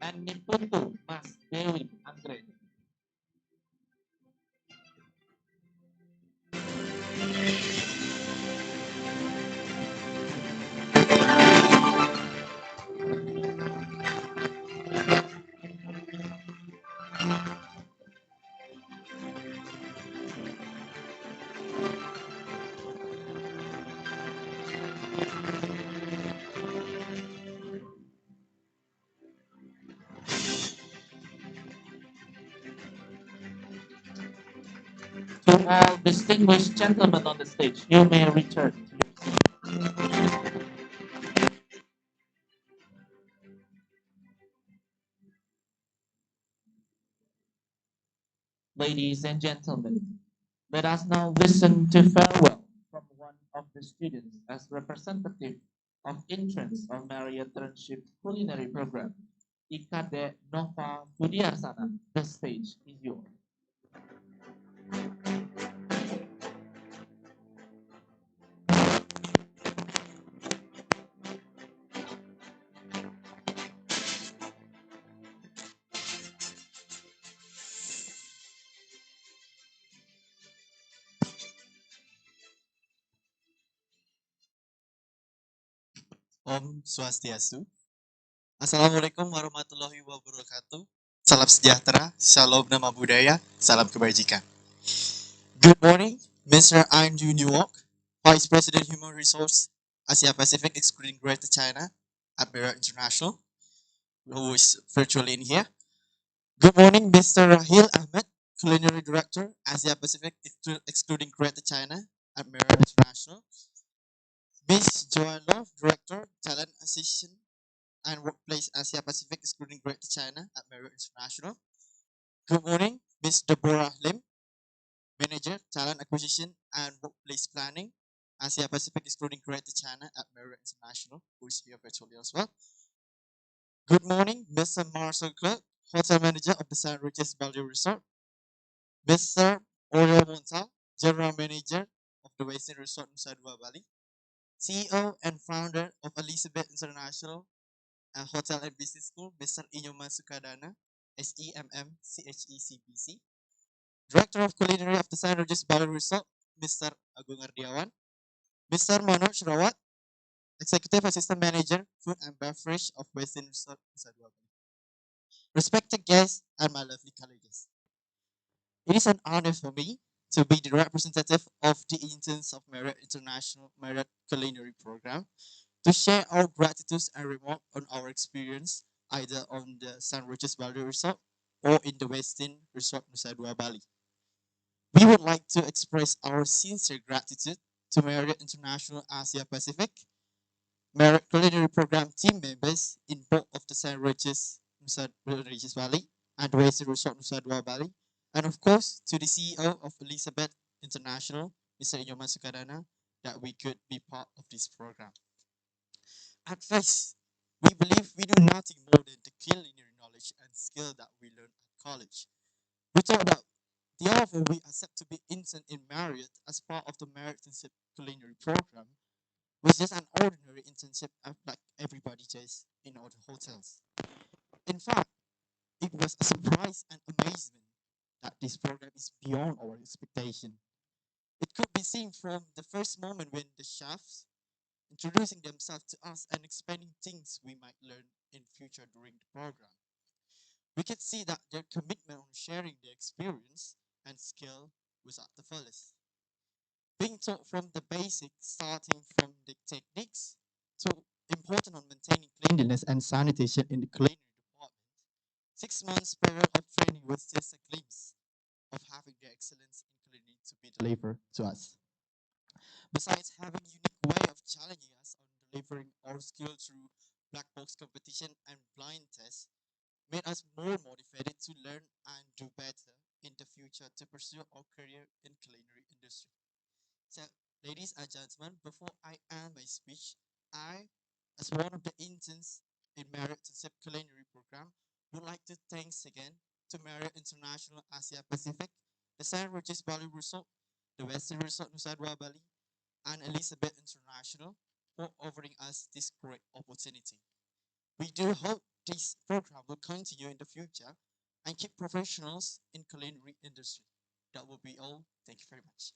And Niputu Mas Dewi Anggrek. To all distinguished gentlemen on the stage, you may return. Ladies and gentlemen, let us now listen to farewell from one of the students as representative of entrance of Marriotternship culinary program. Ikade Nova Budiarsana, the stage is yours. Om Swastiastu. Assalamualaikum warahmatullahi wabarakatuh. Salam sejahtera, shalom nama budaya, salam kebajikan. Good morning, Mr. Andrew Newalk, Vice President Human Resource, Asia Pacific excluding Greater China at Marriott International, who is virtually in here. Good morning, Mr. Rahil Ahmed, Culinary Director, Asia Pacific excluding Greater China at Marriott International. Miss Joanne Love, Director, Talent Acquisition and Workplace Asia Pacific excluding Greater China at Marriott International. Good morning, Ms. Deborah Lim, Manager, Talent Acquisition and Workplace Planning, Asia Pacific excluding Greater China at Marriott International, who is here virtually as well. Good morning, Mr. Marcel Clark, Hotel Manager of the San Regis Valley Resort. Mr. Oriol Montal, General Manager of the Western Resort Nusa Dua Bali. CEO and founder of Elizabeth International Hotel and Business School, Mr. Inyoman Sukadana, SEMM, CHECBC. Director of Culinary of the San Regis Valley Resort, Mr. Agung Ardiawan. Mr. Manoj Rawat, Executive Assistant Manager, Food and Beverage of Western Resort, Nusa Dua Bali. Respected guests and my lovely colleagues, it is an honor for me to be the representative of the interns of Marriott International Marriott Culinary Program to share our gratitude and remark on our experience either on the San Regis Valley Resort or in the Western Resort Nusa Dua Bali. We would like to express our sincere gratitude to Marriott International Asia Pacific, Marriott Culinary Program team members in both of the San Regis Nusa Regis Valley and the Ezzy Resort Nusa Dua Bali, and of course to the CEO of Elizabeth International, Mr. Inyoman Sukadana, that we could be part of this program. At first, we believe we do nothing more than the culinary knowledge and skill that we learn at college. We thought that the offer we accept to be intern in Marriott as part of the Marriotternship culinary program was just an ordinary internship like everybody does in other hotels. In fact, it was a surprise and amazement that this program is beyond our expectation. It could be seen from the first moment when the chefs introducing themselves to us and explaining things we might learn in future during the program. We could see that their commitment on sharing their experience and skill was at the fullest. Being taught from the basics, starting from the techniques to important on maintaining cleanliness and sanitation in the culinary department. 6 months period of training was just a glimpse of having the excellence in culinary to be delivered to us. Besides having unique way of challenging us on delivering our skill through black box competition and blind tests, made us more motivated to learn and do better in the future to pursue our career in culinary industry. So, ladies and gentlemen, before I end my speech, I, as one of the interns in Marriotternship culinary program, would like to thanks again to Marriott International Asia Pacific, the St. Regis Bali Resort, the Western Resort Nusa Dua Bali, and Elizabeth International for offering us this great opportunity. We do hope this program will continue in the future and keep professionals in culinary industry. That will be all. Thank you very much.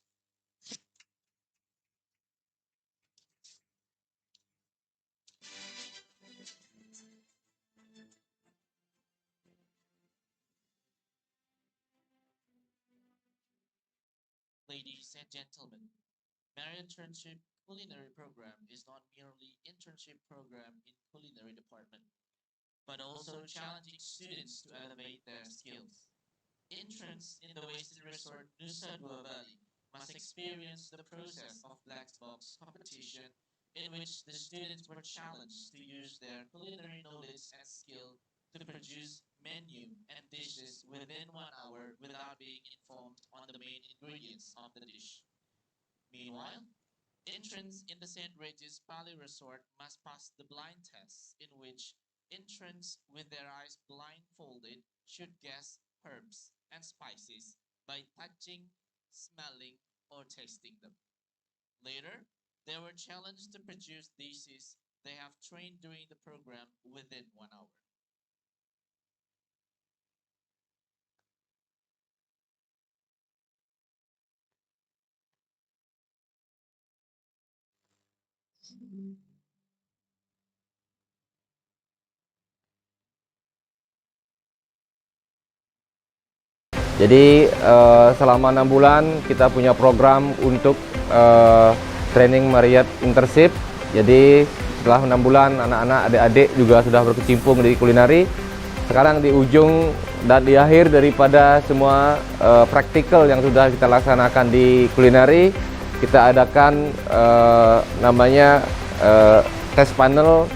Ladies and gentlemen, Marriotternship Culinary Program is not merely internship program in culinary department, but also challenging students to elevate their skills. Entrants in the Western Resort Nusa Dua Bali must experience the process of black box competition in which the students were challenged to use their culinary knowledge and skill to produce menu and dishes within 1 hour without being informed on the main ingredients of the dish. Meanwhile, entrants in the St. Regis Bali Resort must pass the blind test in which entrants with their eyes blindfolded should guess herbs and spices by touching, smelling, or tasting them. Later, they were challenged to produce dishes they have trained during the program within 1 hour. Jadi selama 6 bulan kita punya program untuk training Marriott Internship. Jadi setelah 6 bulan anak-anak adik-adik juga sudah berkecimpung di kulineri. Sekarang di ujung dan di akhir daripada semua praktikal yang sudah kita laksanakan di kulineri, kita adakan namanya tes panel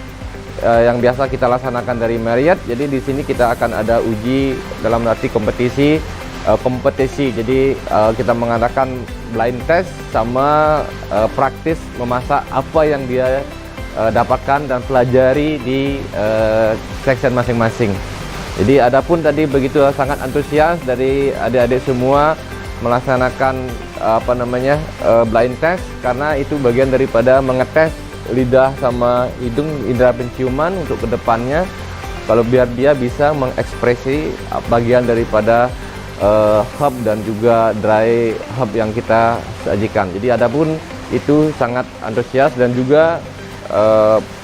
yang biasa kita laksanakan dari Marriott. Jadi di sini kita akan ada uji dalam arti kompetisi. Jadi kita mengadakan blind test sama praktis memasak apa yang dia dapatkan dan pelajari di section masing-masing. Jadi adapun tadi begitu sangat antusias dari adik-adik semua melaksanakan blind test karena itu bagian daripada mengetes lidah sama hidung indera penciuman untuk kedepannya kalau biar dia bisa mengekspresi bagian daripada hub dan juga dry hub yang kita sajikan. Jadi adapun itu sangat antusias dan juga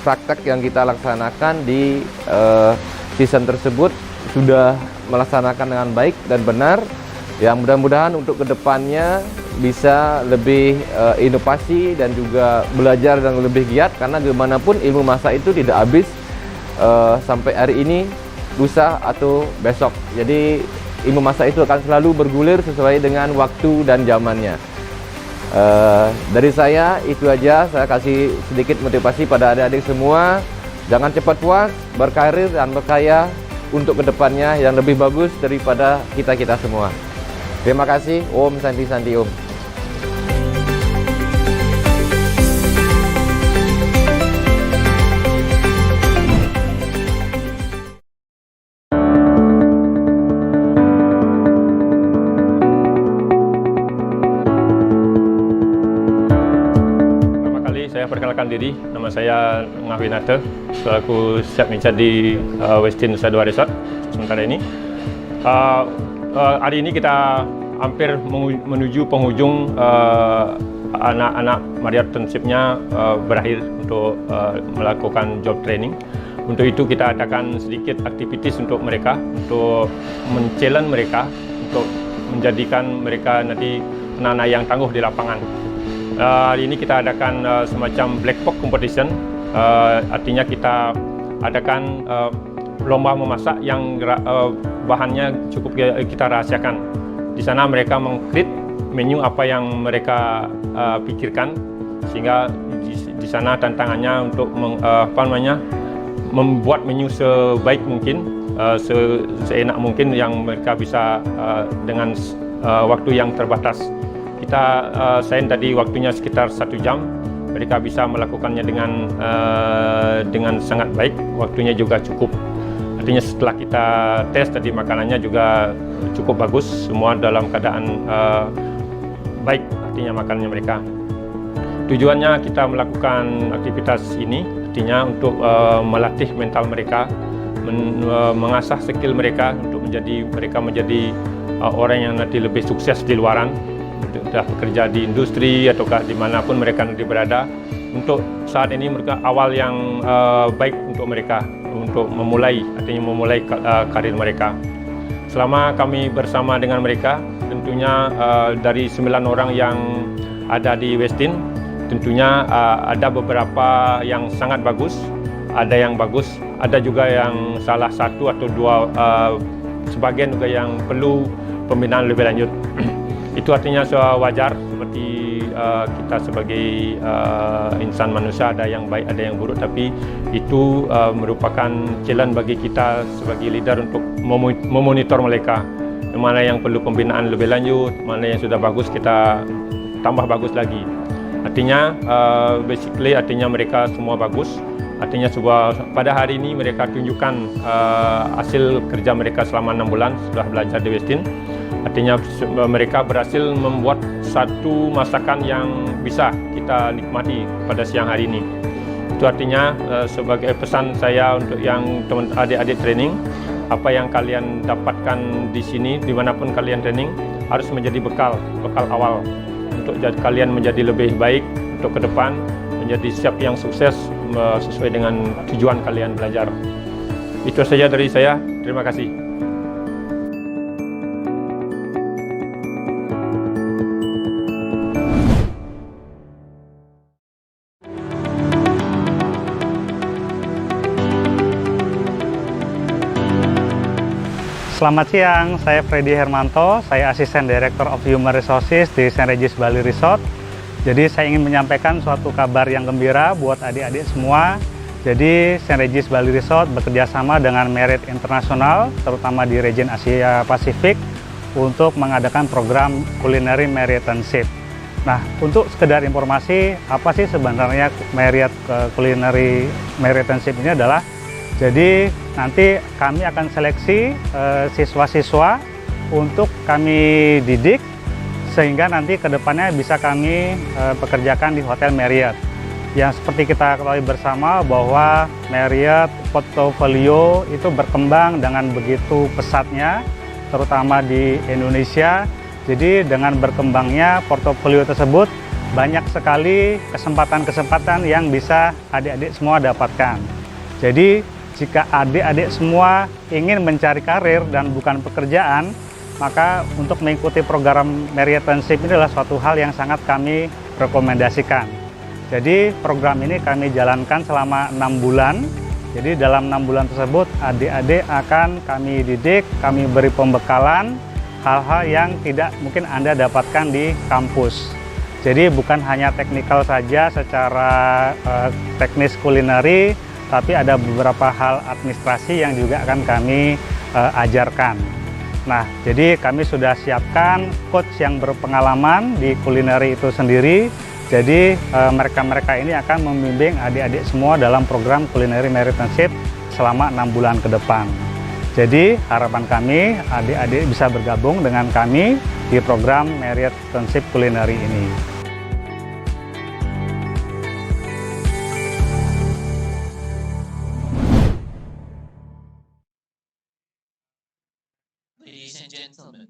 praktek yang kita laksanakan di season tersebut sudah melaksanakan dengan baik dan benar. Yang mudah-mudahan untuk kedepannya bisa lebih inovasi dan juga belajar dan lebih giat karena dimanapun ilmu masak itu tidak habis sampai hari ini, lusa atau besok. Jadi ilmu masak itu akan selalu bergulir sesuai dengan waktu dan zamannya. Dari saya itu aja, saya kasih sedikit motivasi pada adik-adik semua. Jangan cepat puas, berkarir dan berkaya. untuk kedepannya yang lebih bagus daripada kita-kita semua. Terima kasih. Om Santi Santi Om. Saya perkenalkan diri, nama saya Ngawinata, selaku Chef Manager di Westin Nusa Dua Resort sementara ini. Hari ini kita hampir menuju penghujung anak-anak Marriotternship-nya berakhir untuk melakukan job training. Untuk itu kita adakan sedikit aktivitas untuk mereka, untuk men-challenge mereka, untuk menjadikan mereka nanti anak-anak yang tangguh di lapangan. Hari ini kita adakan semacam black box competition, artinya kita adakan lomba memasak yang bahannya cukup kita rahasiakan. Di sana mereka meng-create menu apa yang mereka pikirkan, sehingga di sana tantangannya untuk membuat menu sebaik mungkin, seenak mungkin yang mereka bisa dengan waktu yang terbatas. Kita sign tadi waktunya sekitar 1 jam, mereka bisa melakukannya dengan sangat baik, waktunya juga cukup. Artinya setelah kita tes tadi makanannya juga cukup bagus, semua dalam keadaan baik, artinya makanannya mereka. Tujuannya kita melakukan aktivitas ini, artinya untuk melatih mental mereka, mengasah skill mereka untuk mereka menjadi orang yang nanti lebih sukses di luaran, sudah bekerja di industri ataukah dimanapun mereka nanti berada. Untuk saat ini mereka awal yang baik untuk mereka untuk memulai, artinya memulai karir mereka. Selama kami bersama dengan mereka, tentunya dari 9 orang yang ada di Westin, tentunya ada beberapa yang sangat bagus, ada yang bagus, ada juga yang salah satu atau dua, sebagian juga yang perlu pembinaan lebih lanjut. Itu artinya wajar, seperti kita sebagai insan manusia, ada yang baik, ada yang buruk, tapi itu merupakan challenge bagi kita sebagai leader untuk memonitor mereka. Mana yang perlu pembinaan lebih lanjut, mana yang sudah bagus kita tambah bagus lagi. Artinya basically artinya mereka semua bagus. Artinya pada hari ini mereka tunjukkan hasil kerja mereka selama 6 bulan sudah belajar di Westin. Artinya mereka berhasil membuat satu masakan yang bisa kita nikmati pada siang hari ini. Itu artinya sebagai pesan saya untuk yang teman adik-adik training, apa yang kalian dapatkan di sini, dimanapun kalian training, harus menjadi bekal awal untuk kalian menjadi lebih baik untuk ke depan, menjadi siap yang sukses sesuai dengan tujuan kalian belajar. Itu saja dari saya. Terima kasih. Selamat siang, saya Freddy Hermanto, saya Asisten Director of Human Resources di St. Regis Bali Resort. Jadi saya ingin menyampaikan suatu kabar yang gembira buat adik-adik semua. Jadi St. Regis Bali Resort bekerjasama dengan Marriott International, terutama di region Asia Pasifik, untuk mengadakan program Culinary Marriotternship. Nah, untuk sekedar informasi, apa sih sebenarnya Marriott Culinary Marriotternship ini adalah, jadi nanti kami akan seleksi siswa-siswa untuk kami didik, sehingga nanti ke depannya bisa kami pekerjakan di Hotel Marriott. Yang seperti kita ketahui bersama bahwa Marriott portfolio itu berkembang dengan begitu pesatnya, terutama di Indonesia. Jadi dengan berkembangnya portofolio tersebut, banyak sekali kesempatan-kesempatan yang bisa adik-adik semua dapatkan. Jadi jika adik-adik semua ingin mencari karir dan bukan pekerjaan, maka untuk mengikuti program Marriotternship ini adalah suatu hal yang sangat kami rekomendasikan. Jadi program ini kami jalankan selama 6 bulan. Jadi dalam 6 bulan tersebut adik-adik akan kami didik, kami beri pembekalan hal-hal yang tidak mungkin Anda dapatkan di kampus. Jadi bukan hanya teknikal saja secara teknis kulineri, tapi ada beberapa hal administrasi yang juga akan kami ajarkan. Nah, jadi kami sudah siapkan coach yang berpengalaman di kulineri itu sendiri. Jadi mereka-mereka ini akan membimbing adik-adik semua dalam program Culinary Marriotternship selama 6 bulan ke depan. Jadi harapan kami adik-adik bisa bergabung dengan kami di program Marriotternship Culinary ini. Ladies and gentlemen,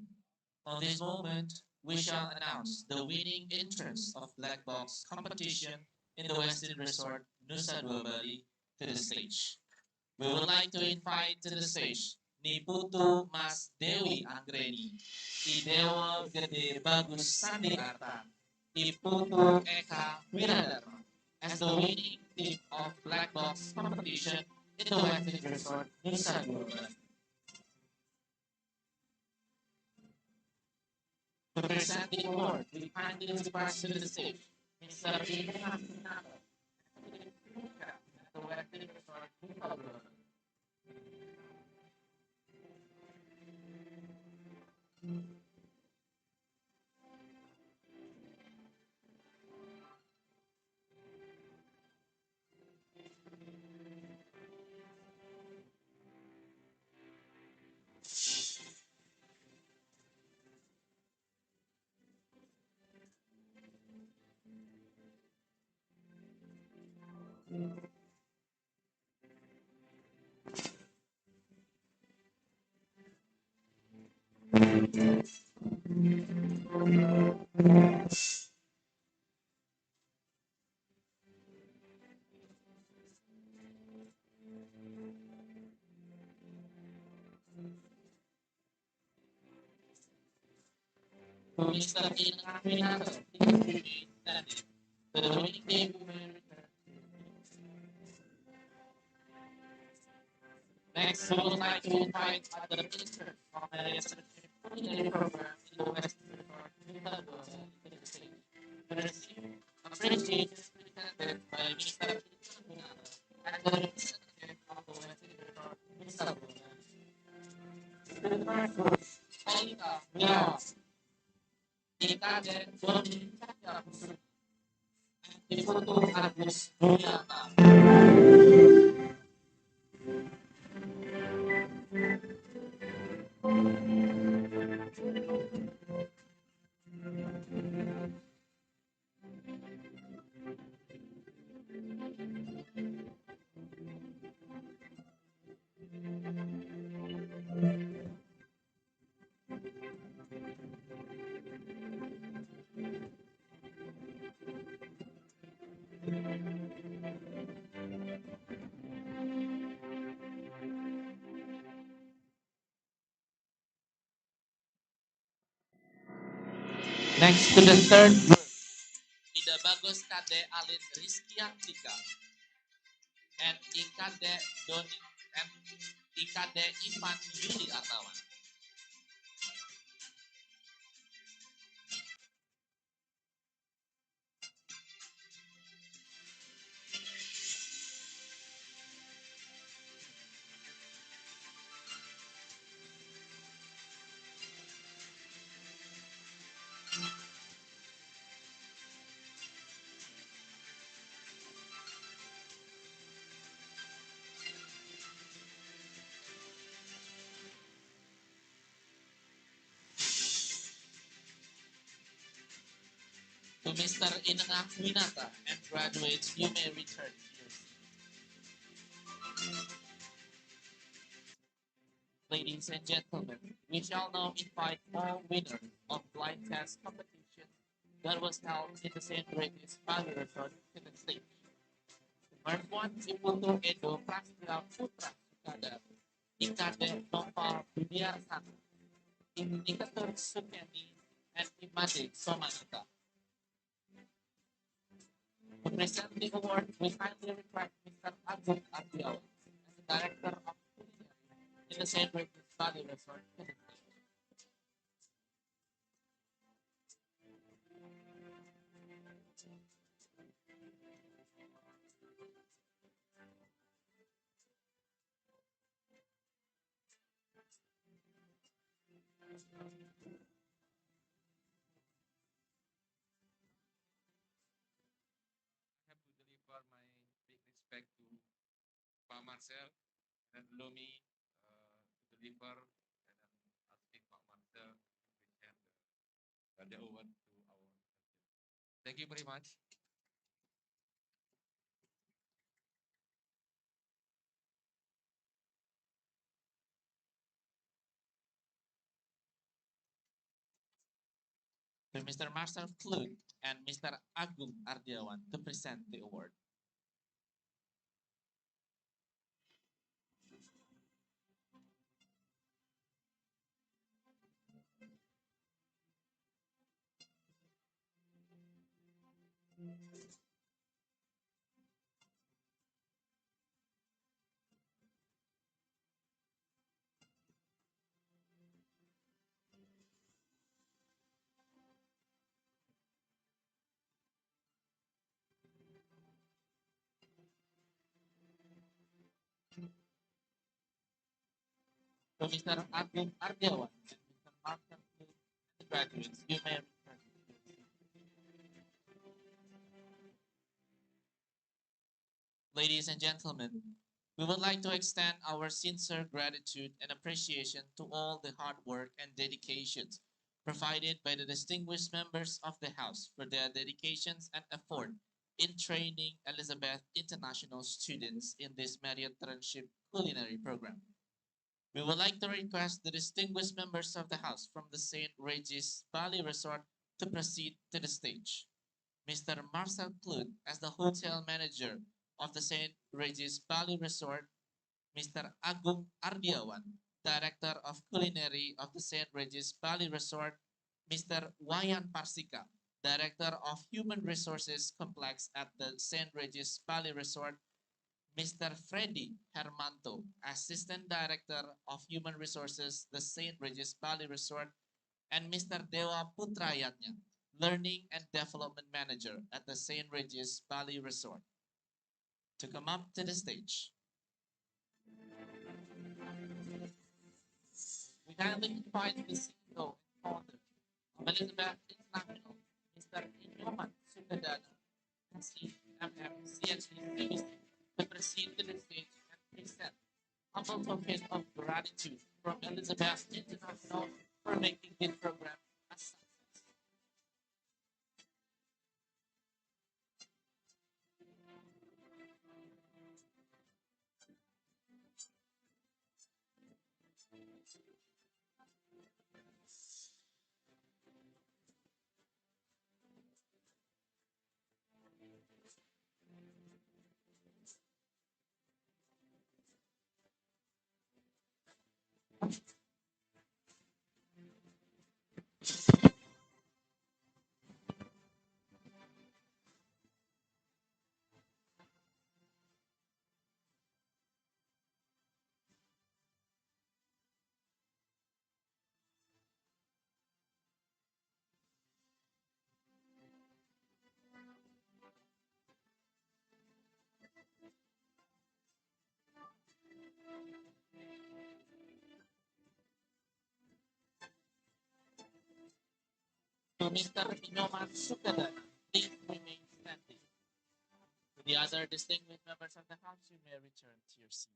on this moment, we shall announce the winning entrance of Black Box competition in the Western Resort Nusa Dua Bali to the stage. We would like to invite to the stage Niputu Mas Dewi Anggreni, Idewa Gede Bagus Sandi Arta, Iputu Eka Wiradharma as the winning team of Black Box competition in the Western Resort Nusa Dua Bali. To present the award, we kindly request to the stage Mr. Ibrahim Nato, the Western Resort Nusa Dua Bali. Mr. Inaminato, the winning team will return. Next, we would like to invite other ministers from the Marriotternship Culinary Program in the Western Resort Nusa Dua Bali to the stage to receive appreciation presented by Mr. Inaminato and the representative of the Western Resort Nusa Dua Bali. The first was Olika Wirawan, Ikaden Doni Cahyakusuma, and Iputu Agus Duniata. Next to the third group, Ida Bagus Kade Alin Rizky Aktika and Ikade Doni and Ikade Ivan Yuli Artawan. To Mr. Inengah Winata and graduates, you may return to your seat. Ladies and gentlemen, we shall now invite all winners of blind test competition that was held in the St. Regis Bali Resort to the stage. The first one, Iputu Edo Prastia Putra Sukada, Ikade Nova Budiarsana, Indikator Sukeni, and Imade Somanita. To present the award, we kindly request Mr. Agung Abdiawan as the Director of Culinary in the St. Regis Bali Resort to the stage. have to deliver my big respect to Pak Marcel and Lumi to deliver, and I'm asking Pak Marcel to present the award to our. Thank you very much. To Mr. Marcel Kluth and Mr. Agung Ardiawan to present the award. To Mr. Agung Ardiawan and Mr. Marcel Kluth and the graduates, you may return. Ladies and gentlemen, we would like to extend our sincere gratitude and appreciation to all the hard work and dedications provided by the distinguished members of the House for their dedications and effort in training Elizabeth International students in this Marriotternship culinary program. We would like to request the distinguished members of the House from the St. Regis Bali Resort to proceed to the stage. Mr. Marcel Kluth as the hotel manager of the St. Regis Bali Resort, Mr. Agung Ardiawan, Director of Culinary of the St. Regis Bali Resort, Mr. Wayan Parsika, Director of Human Resources Complex at the St. Regis Bali Resort, Mr. Freddy Hermanto, Assistant Director of Human Resources, the St. Regis Bali Resort, and Mr. Dewa Putrayatnya, Learning and Development Manager at the St. Regis Bali Resort, to come up to the stage. We kindly invite the CEO and founder of Elizabeth International, Mr. Inyoman Sukadana, CHE to proceed to the stage and present humble token of gratitude from Elizabeth International for making this program a success. To Mr. Inyoman Sukadana, please remain standing. To the other distinguished members of the House, you may return to your seat.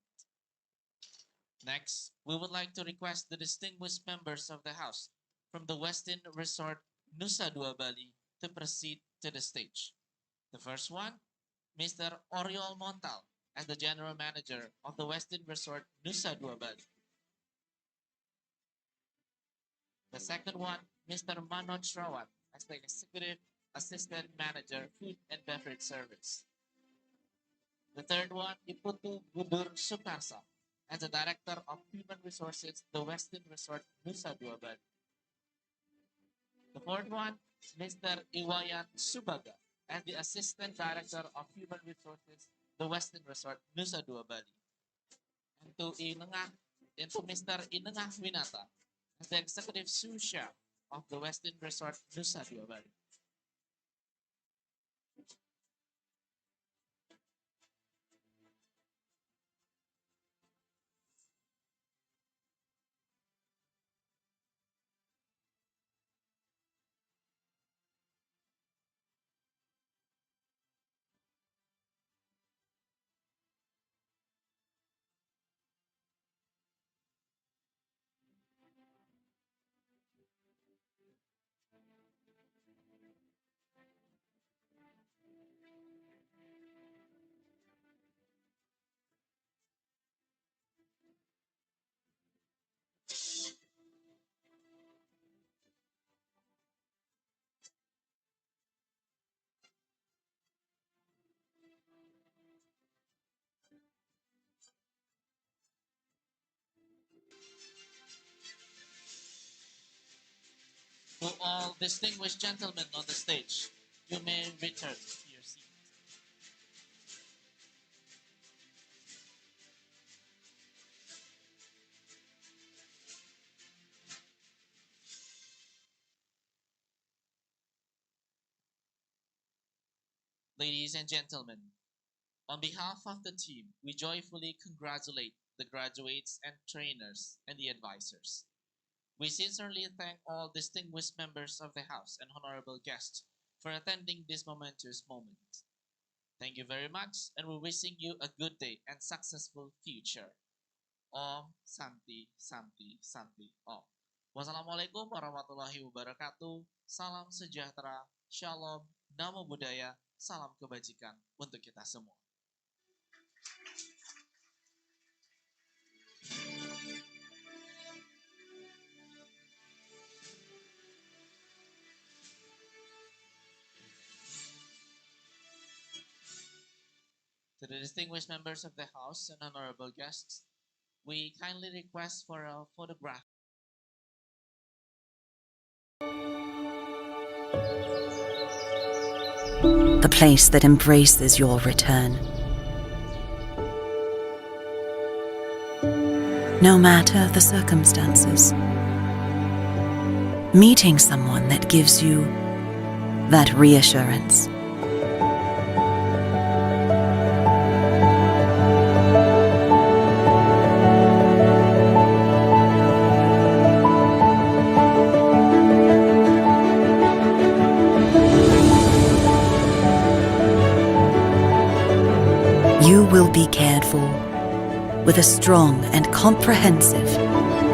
Next, we would like to request the distinguished members of the House from the Westin Resort Nusa Dua Bali to proceed to the stage. The first one, Mr. Oriol Montal as the General Manager of the Westin Resort Nusa Dua Bali. The second one, Mr. Manoj Rawat as the Executive Assistant Manager, Food and Beverage Service. The third one, Iputu Gudur Sukarsa as the Director of Human Resources, the Westin Resort Nusa Dua Bali. The fourth one, Mr. Iwayan Subaga as the Assistant Director of Human Resources, the Westin Resort Nusa Dua Bali. And to Mr. Inengah Winata as the Executive Sous Chef of the Westin Resort Nusa Dua Bali. Distinguished gentlemen on the stage, you may return to your seat. Ladies and gentlemen, on behalf of the team, we joyfully congratulate the graduates and trainers and the advisors. We sincerely thank all distinguished members of the House and honorable guests for attending this momentous moment. Thank you very much, and we're wishing you a good day and successful future. Om Santi Santi Santi Om. Wassalamualaikum warahmatullahi wabarakatuh. Salam sejahtera, shalom, namo buddhaya, salam kebajikan untuk kita semua. To the distinguished members of the House and honorable guests, we kindly request for a photograph. The place that embraces your return. No matter the circumstances. Meeting someone that gives you that reassurance. You will be cared for with a strong and comprehensive,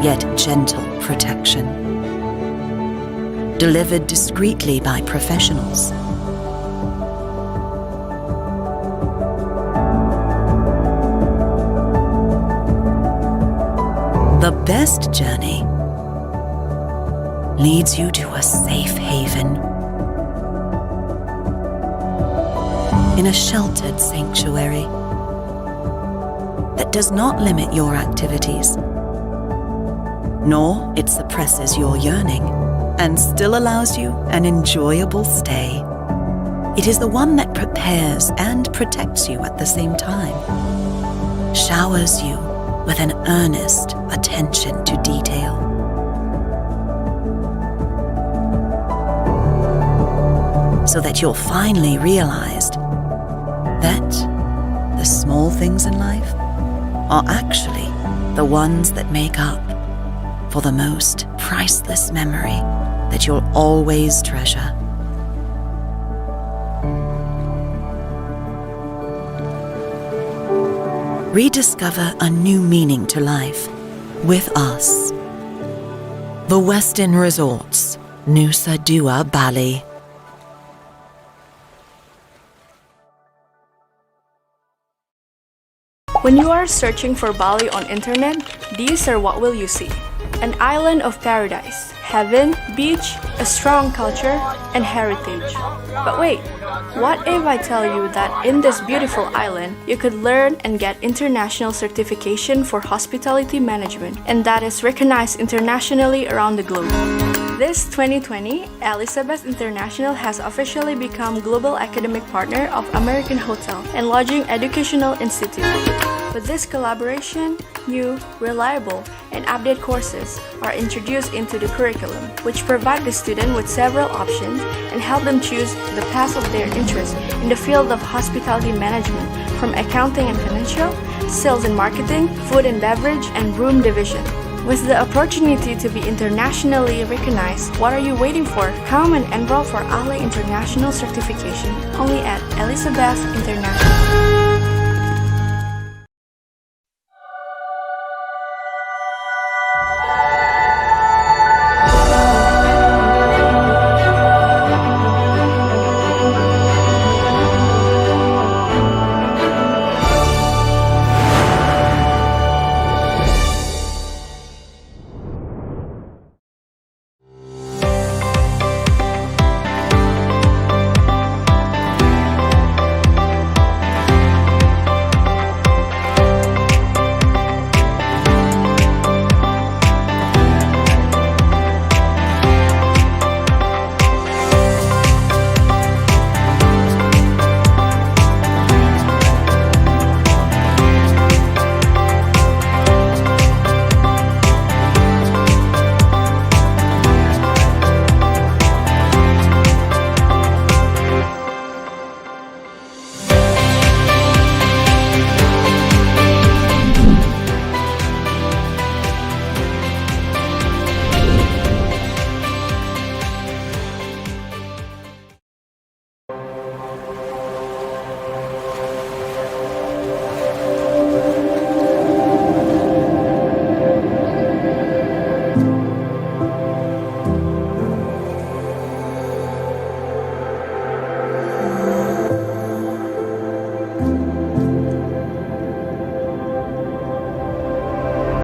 yet gentle protection. Delivered discreetly by professionals. The best journey leads you to a safe haven. In a sheltered sanctuary that does not limit your activities, nor it suppresses your yearning, and still allows you an enjoyable stay. It is the one that prepares and protects you at the same time, showers you with an earnest attention to detail. So that you'll finally realize that the small things in life are actually the ones that make up for the most priceless memory that you'll always treasure. Rediscover a new meaning to life with us. The Westin Resorts, Nusa Dua, Bali. When you are searching for Bali on internet, these are what will you see. An island of paradise, heaven, beach, a strong culture, and heritage. But wait, what if I tell you that in this beautiful island, you could learn and get international certification for hospitality management, and that is recognized internationally around the globe. This 2020, Elizabeth International has officially become global academic partner of American Hotel and Lodging Educational Institute. With this collaboration, new, reliable, and updated courses are introduced into the curriculum, which provide the student with several options and help them choose the path of their interest in the field of hospitality management, from accounting and financial, sales and marketing, food and beverage, and room division. With the opportunity to be internationally recognized, what are you waiting for? Come and enroll for AHLI International Certification, only at Elizabeth International.